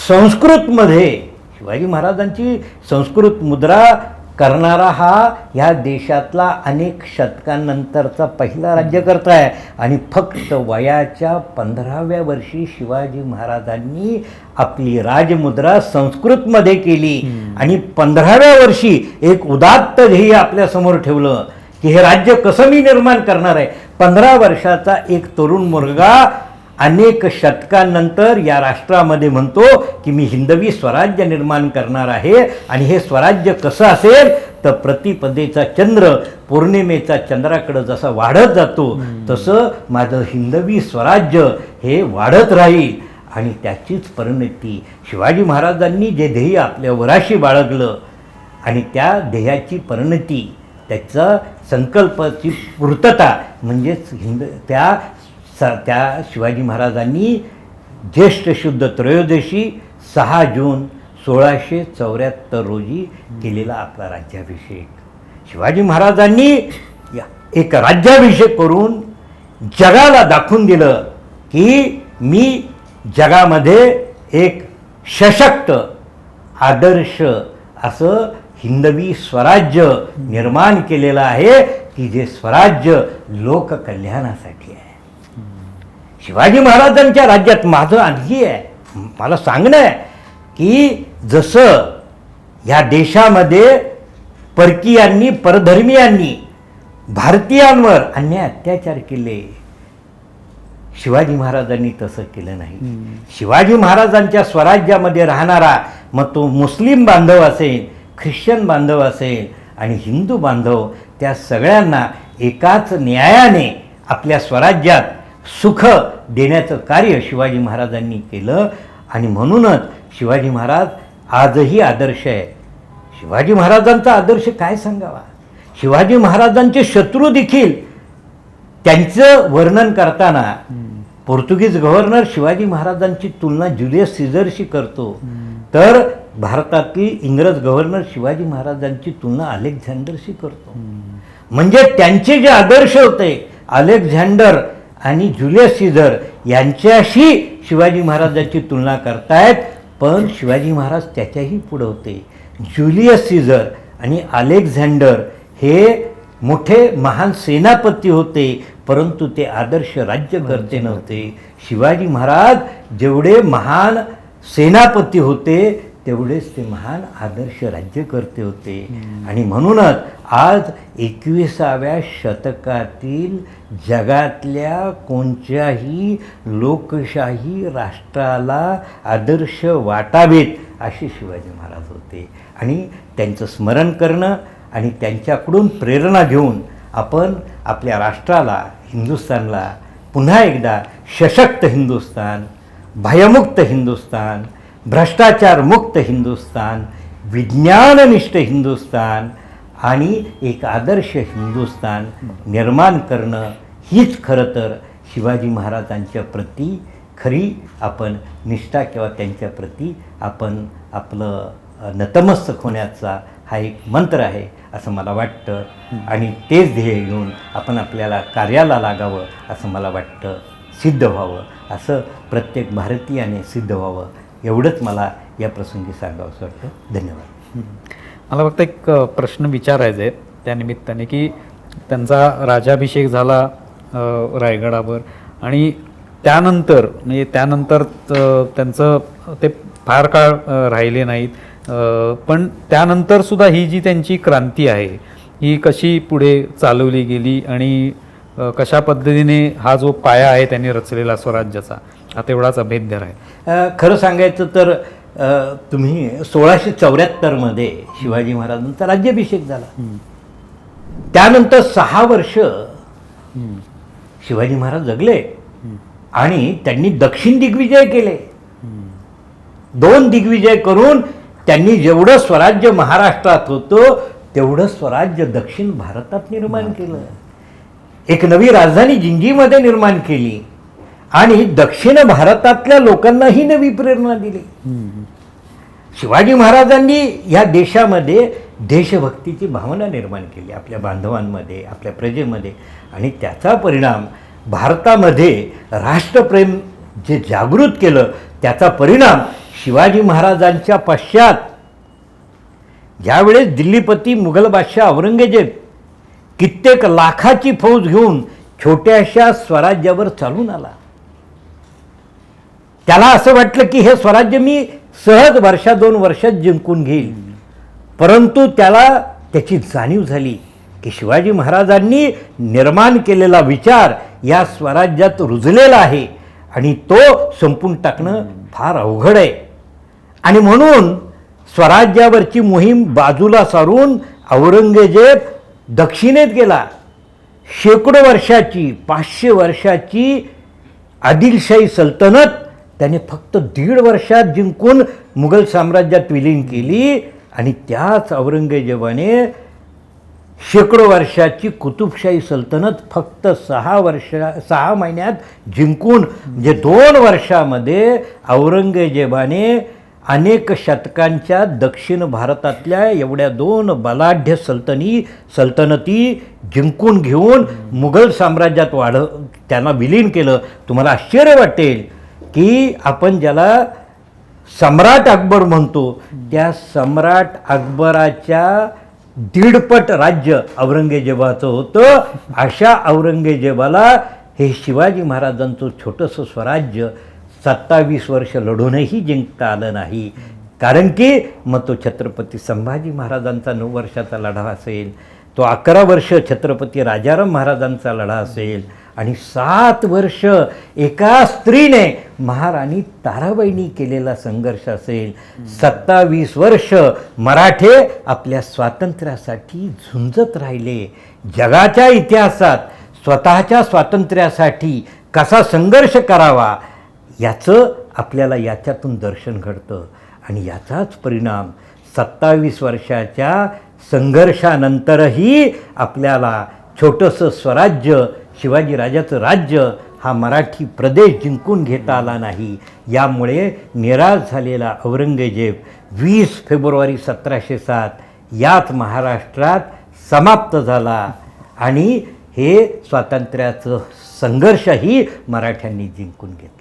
संस्कृतमध्ये, शिवाजी महाराजांची संस्कृत मुद्रा करणारा हा या देशातला अनेक शतकांनंतरचा पहिला राज्यकर्ता आहे. आणि फक्त वयाच्या 15व्या वर्षी शिवाजी महाराजांनी आपली राजमुद्रा संस्कृतमध्ये केली. आणि 15व्या वर्षी एक उदात्त ध्येय आपल्यासमोर ठेवलं की हे राज्य कसं मी निर्माण करणार आहे. 15 वर्षाचा एक तरुण मुलगा अनेक शतकांनंतर या राष्ट्रामध्ये म्हणतो की मी हिंदवी स्वराज्य निर्माण करणार आहे. आणि हे स्वराज्य कसं असेल तर प्रतिपदेचा चंद्र पौर्णिमेचा चंद्राकडं जसा वाढत जातो तसं माझं हिंदवी स्वराज्य हे वाढत राहील. आणि त्याचीच परिणती शिवाजी महाराजांनी जे ध्येय आपल्या वराशी बाळगलं आणि त्या ध्येयाची परिणती, त्याचा संकल्पाची पूर्तता म्हणजेच त्या शिवाजी महाराजांनी ज्येष्ठ शुद्ध त्रयोदशी 6 जून 1674 रोजी केलेला आपला राज्याभिषेक. शिवाजी महाराजांनी एक राज्याभिषेक करून जगाला दाखवून दिलं की मी जगामध्ये एक सशक्त आदर्श असं हिंदवी स्वराज्य निर्माण केलेलं आहे की जे स्वराज्य लोककल्याणासाठी आहे. शिवाजी महाराजांच्या राज्यात माझं आणखी आहे, मला सांगणं आहे की जसं ह्या देशामध्ये परकीयांनी परधर्मीयांनी भारतीयांवर अन्याय अत्याचार केले, शिवाजी महाराजांनी तसं केलं नाही. शिवाजी महाराजांच्या स्वराज्यामध्ये राहणारा मग तो मुस्लिम बांधव असेल, ख्रिश्चन बांधव असेल आणि हिंदू बांधव, त्या सगळ्यांना एकाच न्यायाने आपल्या स्वराज्यात सुख देण्याचं कार्य शिवाजी महाराजांनी केलं. आणि म्हणूनच शिवाजी महाराज आजही आदर्श आहे. शिवाजी महाराजांचा आदर्श काय सांगावा. शिवाजी महाराजांचे शत्रू देखील त्यांचं वर्णन करताना पोर्तुगीज गव्हर्नर शिवाजी महाराजांची तुलना जुलियस सीझरशी करतो, तर भारतातील इंग्रज गव्हर्नर शिवाजी महाराजांची तुलना अलेक्झांडरशी करतो. म्हणजे त्यांचे जे आदर्श होते अलेक्झांडर आणि जुलियस सीझर यांच्याशी शिवाजी महाराजांची तुलना करतायत. पण शिवाजी महाराज त्याच्याही पुढे होते. जुलियस सीझर आणि अलेक्झांडर हे मोठे महान सेनापती होते, परंतु ते आदर्श राज्यकर्ते नव्हते. शिवाजी महाराज जेवढे महान सेनापती होते तेवढेच ते महान आदर्श राज्यकर्ते होते. आणि म्हणूनच आज 21व्या शतकातील जगातल्या कोणत्याही लोकशाही राष्ट्राला आदर्श वाटावेत असे शिवाजी महाराज होते. आणि त्यांचं स्मरण करणं आणि त्यांच्याकडून प्रेरणा घेऊन आपण आपल्या राष्ट्राला, हिंदुस्थानला पुन्हा एकदा सशक्त हिंदुस्थान, भयमुक्त हिंदुस्थान, भ्रष्टाचारमुक्त हिंदुस्थान, विज्ञाननिष्ठ हिंदुस्थान आणि एक आदर्श हिंदुस्थान निर्माण करणं हीच खरं तर शिवाजी महाराजांच्या प्रती खरी आपण निष्ठा किंवा त्यांच्या प्रती आपण आपलं नतमस्तक होण्याचा हा एक मंत्र आहे असं मला वाटतं. आणि तेच ध्येय घेऊन आपण आपल्याला कार्याला लागावं असं मला वाटतं. सिद्ध व्हावं असं प्रत्येक भारतीयाने सिद्ध व्हावं एवढंच मला या प्रसंगी सांगावंसं वाटतं. धन्यवाद. मला फक्त एक प्रश्न विचारायचा आहे त्या निमित्ताने की त्यांचा राज्याभिषेक झाला रायगडावर आणि त्यानंतर म्हणजे त्यानंतर त्यांचं ते फार काळ राहिले नाहीत, पण त्यानंतर सुद्धा ही जी त्यांची क्रांती आहे ही कशी पुढे चालवली गेली आणि कशा पद्धतीने हा जो पाया आहे त्यांनी रचलेला स्वराज्याचा हा तेवढाच अभेद्य आहे. खरं सांगायचं तर तुम्ही 1674 शिवाजी महाराजांचा राज्याभिषेक झाला. त्यानंतर 6 वर्ष शिवाजी महाराज जगले आणि त्यांनी दक्षिण दिग्विजय केले. 2 दिग्विजय करून त्यांनी जेवढं स्वराज्य महाराष्ट्रात होतं तेवढं स्वराज्य दक्षिण भारतात निर्माण केलं. एक नवी राजधानी जिंजीमध्ये निर्माण केली आणि दक्षिण भारतातल्या लोकांनाही नवी प्रेरणा दिली. शिवाजी महाराजांनी या देशामध्ये देशभक्तीची भावना निर्माण केली आपल्या बांधवांमध्ये, आपल्या प्रजेमध्ये, आणि त्याचा परिणाम भारतामध्ये राष्ट्रप्रेम जे जागृत केलं त्याचा परिणाम शिवाजी महाराजांच्या पश्चात ज्यावेळेस दिल्लीपती मुघल बादशाह औरंगजेब कित्येक लाखाची फौज घेऊन छोट्याशा स्वराज्यावर चालून आला, त्याला असं वाटलं की हे स्वराज्य मी सहज 1-2 वर्षात जिंकून घेईल. परंतु त्याला त्याची जाणीव झाली की शिवाजी महाराजांनी निर्माण केलेला विचार या स्वराज्यात रुजलेला आहे आणि तो संपून टाकणं फार अवघड आहे. आणि म्हणून स्वराज्यावरची मोहीम बाजूला सारून औरंगजेब दक्षिणेत गेला. शेकडो वर्षाची, 500 वर्षाची आदिलशाही सल्तनत त्याने फक्त 1.5 वर्षात जिंकून मुघल साम्राज्यात विलीन केली. आणि त्याच औरंगजेबाने शेकडो वर्षाची कुतुबशाही सल्तनत फक्त 6 महिन्यात जिंकून, म्हणजे 2 वर्षामध्ये औरंगजेबाने अनेक शतकांच्या दक्षिण भारतातल्या एवढ्या 2 बलाढ्य सल्तनती जिंकून घेऊन मुघल साम्राज्यात त्यांना विलीन केलं. तुम्हाला आश्चर्य वाटेल की आपण ज्याला सम्राट अकबर म्हणतो त्या सम्राट अकबराच्या 1.5 पट राज्य औरंगजेबाचं होतं. अशा औरंगजेबाला हे शिवाजी महाराजांचं छोटंसं स्वराज्य 27 वर्ष लढूनही जिंकता आलं नाही. कारण की मग तो छत्रपती संभाजी महाराजांचा 9 वर्षाचा लढा असेल, तो 11 वर्ष छत्रपती राजाराम महाराजांचा लढा असेल, आणि 7 वर्ष एका स्त्रीने महाराणी ताराबाईंनी केलेला संघर्ष असेल. 27 वर्ष मराठे आपल्या स्वातंत्र्यासाठी झुंजत राहिले. जगाच्या इतिहासात स्वतःच्या स्वातंत्र्यासाठी कसा संघर्ष करावा याचं आपल्याला याच्यातून दर्शन घडतं. आणि याचाच परिणाम 27 वर्षाच्या संघर्षानंतरही आपल्याला छोटंसं स्वराज्य, शिवाजीराजाचं राज्य, हा मराठी प्रदेश जिंकून घेता आला नाही. यामुळे निराश झालेला औरंगजेब 20 फेब्रुवारी 1707 याच महाराष्ट्रात समाप्त झाला. आणि हे स्वातंत्र्याचं संघर्षही मराठ्यांनी जिंकून घेतला.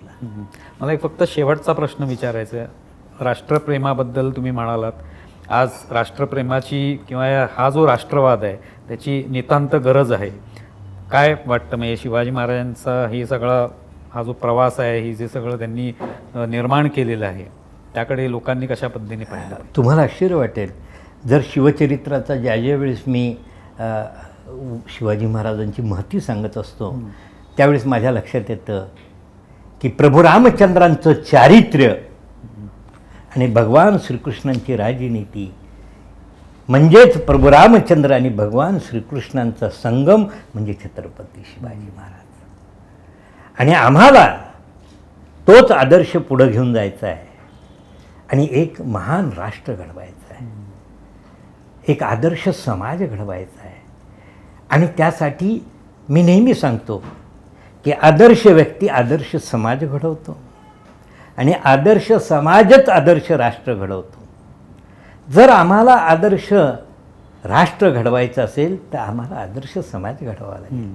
मला एक फक्त शेवटचा प्रश्न विचारायचा आहे. राष्ट्रप्रेमाबद्दल तुम्ही म्हणालात, आज राष्ट्रप्रेमाची किंवा हा जो राष्ट्रवाद आहे त्याची नितांत गरज आहे. काय वाटतं म्हणजे शिवाजी महाराजांचा हे सगळा हा जो प्रवास आहे, हे जे सगळं त्यांनी निर्माण केलेलं आहे त्याकडे लोकांनी कशा पद्धतीने पाहिलं? तुम्हाला आश्चर्य वाटेल जर शिवचरित्राचा ज्या वेळेस मी शिवाजी महाराजांची महती सांगत असतो त्यावेळेस माझ्या लक्षात येतं की प्रभू रामचंद्रांचं चारित्र्य आणि भगवान श्रीकृष्णांची राजनीती म्हणजेच प्रभू रामचंद्र आणि भगवान श्रीकृष्णांचा संगम म्हणजे छत्रपती शिवाजी महाराज. आणि आम्हाला तोच आदर्श पुढं घेऊन जायचा आहे आणि एक महान राष्ट्र घडवायचं आहे, एक आदर्श समाज घडवायचा आहे. आणि त्यासाठी मी नेहमी सांगतो की आदर्श व्यक्ती आदर्श समाज घडवतो आणि आदर्श समाजच आदर्श राष्ट्र घडवतो. जर आम्हाला आदर्श राष्ट्र घडवायचं असेल तर आम्हाला आदर्श समाज घडवावा लागेल.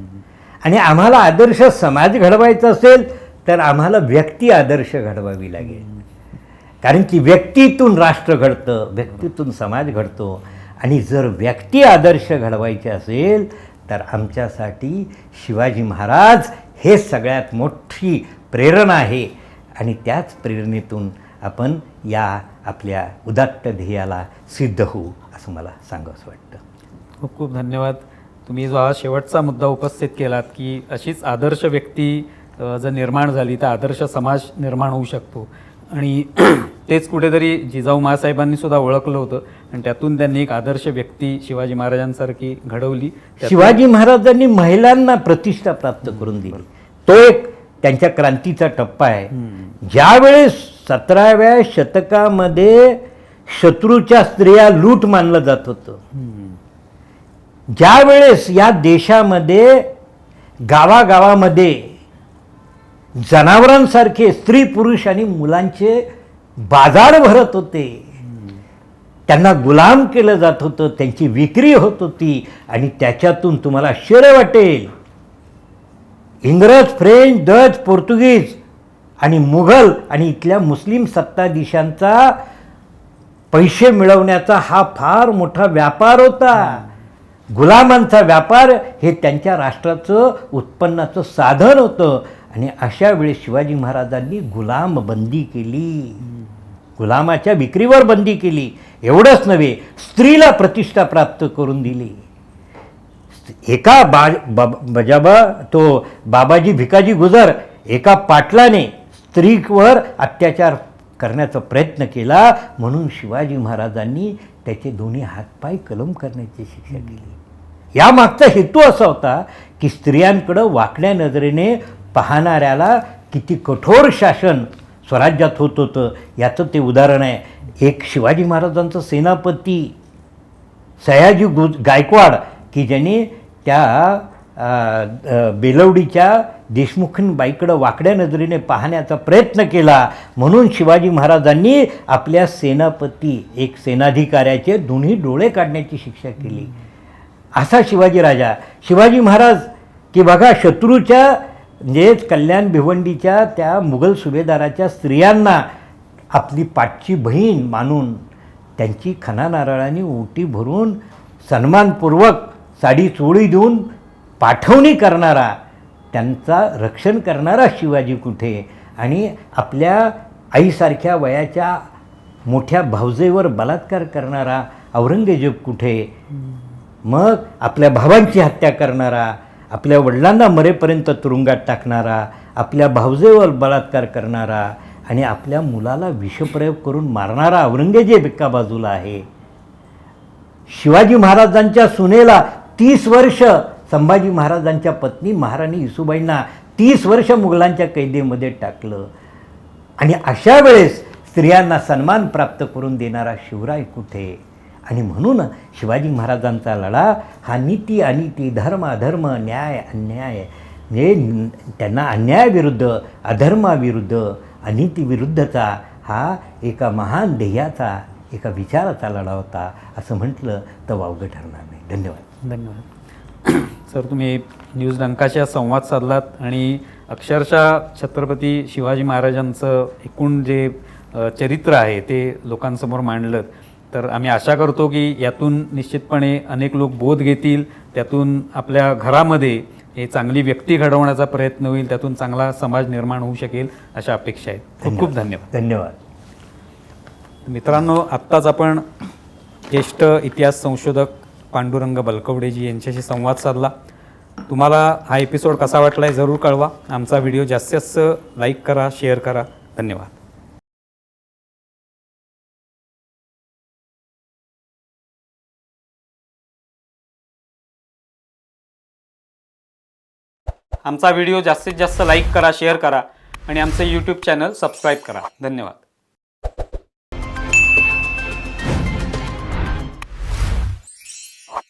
आणि आम्हाला आदर्श समाज घडवायचा असेल तर आम्हाला व्यक्ती आदर्श घडवावी लागेल. कारण की व्यक्तीतून राष्ट्र घडतं, व्यक्तीतून समाज घडतो. आणि जर व्यक्ती आदर्श घडवायचे असेल तर आमच्यासाठी शिवाजी महाराज हे सगळ्यात मोठी प्रेरणा आहे. आणि त्याच प्रेरणेतून आपण या आपल्या उदात्त ध्येयाला सिद्ध होऊ असं मला सांगावंसं वाटतं. खूप खूप धन्यवाद. तुम्ही जो हा शेवटचा मुद्दा उपस्थित केलात की अशीच आदर्श व्यक्ती जर निर्माण झाली तर आदर्श समाज निर्माण होऊ शकतो. आणि तेच कुठेतरी जिजाऊ माँसाहेबांनी सुद्धा ओळखलं होतं आणि त्यातून त्यांनी एक आदर्श व्यक्ती शिवाजी महाराजांसारखी घडवली. शिवाजी महाराजांनी महिलांना प्रतिष्ठा प्राप्त करून दिली. तो एक त्यांच्या क्रांतीचा टप्पा आहे. ज्यावेळेस 17व्या शतकामध्ये शत्रूच्या स्त्रिया लूट मानलं जात होतं, ज्यावेळेस या देशामध्ये गावागावामध्ये जनावरांसारखे स्त्री पुरुष आणि मुलांचे बाजार भरत होते, त्यांना गुलाम केलं जात होतं, त्यांची विक्री होत होती आणि त्याच्यातून तुम्हाला आश्चर्य वाटेल, इंग्रज, फ्रेंच, डच, पोर्तुगीज आणि मुघल आणि इथल्या मुस्लिम सत्ताधीशांचा पैसे मिळवण्याचा हा फार मोठा व्यापार होता. गुलामांचा व्यापार हे त्यांच्या राष्ट्राचं उत्पन्नाचं साधन होतं आणि अशा वेळेस शिवाजी महाराजांनी गुलाम बंदी केली, गुलामाच्या विक्रीवर बंदी केली. एवढंच नव्हे, स्त्रीला प्रतिष्ठा प्राप्त करून दिली. एका बाबाजी भिकाजी गुजर एका पाटलाने स्त्रीवर अत्याचार करण्याचा प्रयत्न केला, म्हणून शिवाजी महाराजांनी त्याचे दोन्ही हातपाय कलम करण्याची शिक्षा केली. यामागचा हेतू असा होता की स्त्रियांकडं वाकड्या नजरेने पाहणाऱ्याला किती कठोर शासन स्वराज्यात होत होतं याचं ते उदाहरण आहे. एक शिवाजी महाराजांचं सेनापती सयाजी गायकवाड की ज्याने त्या बेलवडीच्या देशमुखींबाईकडं वाकड्या नजरेने पाहण्याचा प्रयत्न केला, म्हणून शिवाजी महाराजांनी आपल्या सेनापती एक सेनाधिकाऱ्याचे दोन्ही डोळे काढण्याची शिक्षा केली. असा शिवाजी महाराज की बघा, शत्रूच्या म्हणजे कल्याण भिवंडीच्या त्या मुघल सुभेदाराच्या स्त्रियांना आपली पाठची बहीण मानून त्यांची खना नारळाने ओटी भरून सन्मानपूर्वक साडी चोळी देऊन पाठवणी करणारा, त्यांचा रक्षण करणारा शिवाजी कुठे, आणि आपल्या आईसारख्या वयाच्या मोठ्या भावजेवर बलात्कार करणारा औरंगजेब कुठे, मग आपल्या भावांची हत्या करणारा, आपल्या वडिलांना मरेपर्यंत तुरुंगात टाकणारा, आपल्या भावजेवर बलात्कार करणारा आणि आपल्या मुलाला विषप्रयोग करून मारणारा औरंगजेब एका बाजूला आहे. शिवाजी महाराजांच्या सुनेला 30 वर्ष, संभाजी महाराजांच्या पत्नी महाराणी येसूबाईंना 30 वर्ष मुघलांच्या कैदेमध्ये टाकलं. आणि अशा वेळेस स्त्रियांना सन्मान प्राप्त करून देणारा शिवराय कुठे. आणि म्हणून शिवाजी महाराजांचा लढा हा नीती अनिती, धर्म अधर्म, न्याय अन्याय, म्हणजे त्यांना अन्यायाविरुद्ध, अधर्माविरुद्ध, अनितीविरुद्धचा हा एका महान ध्येयाचा, एका विचाराचा लढा होता असं म्हटलं तर वावगं ठरणार नाही. धन्यवाद. धन्यवाद सर. तुम्ही न्यूज डंकाशी संवाद साधलात आणि अक्षरशः छत्रपती शिवाजी महाराजांचं एकूण जे चरित्र आहे ते लोकांसमोर मांडलं. तर आम्ही आशा करतो की यातून निश्चितपणे अनेक लोक बोध घेतील, त्यातून आपल्या घरामध्ये हे चांगली व्यक्ती घडवण्याचा प्रयत्न होईल, त्यातून चांगला समाज निर्माण होऊ शकेल अशा अपेक्षा आहेत. खूप खूप धन्यवाद. धन्यवाद. मित्रांनो, आत्ताच आपण ज्येष्ठ इतिहास संशोधक पांडुरंग बलकवडेजी यांच्याशी संवाद साधला. तुम्हाला हा एपिसोड कसा वाटला आहे जरूर कळवा. आमचा व्हिडिओ जास्तीत जास्त लाईक करा, शेअर करा. धन्यवाद. आमचा व्हिडिओ जास्तीत जास्त लाईक करा, शेअर करा आणि आमचं यूट्यूब चॅनल सबस्क्राईब करा. धन्यवाद.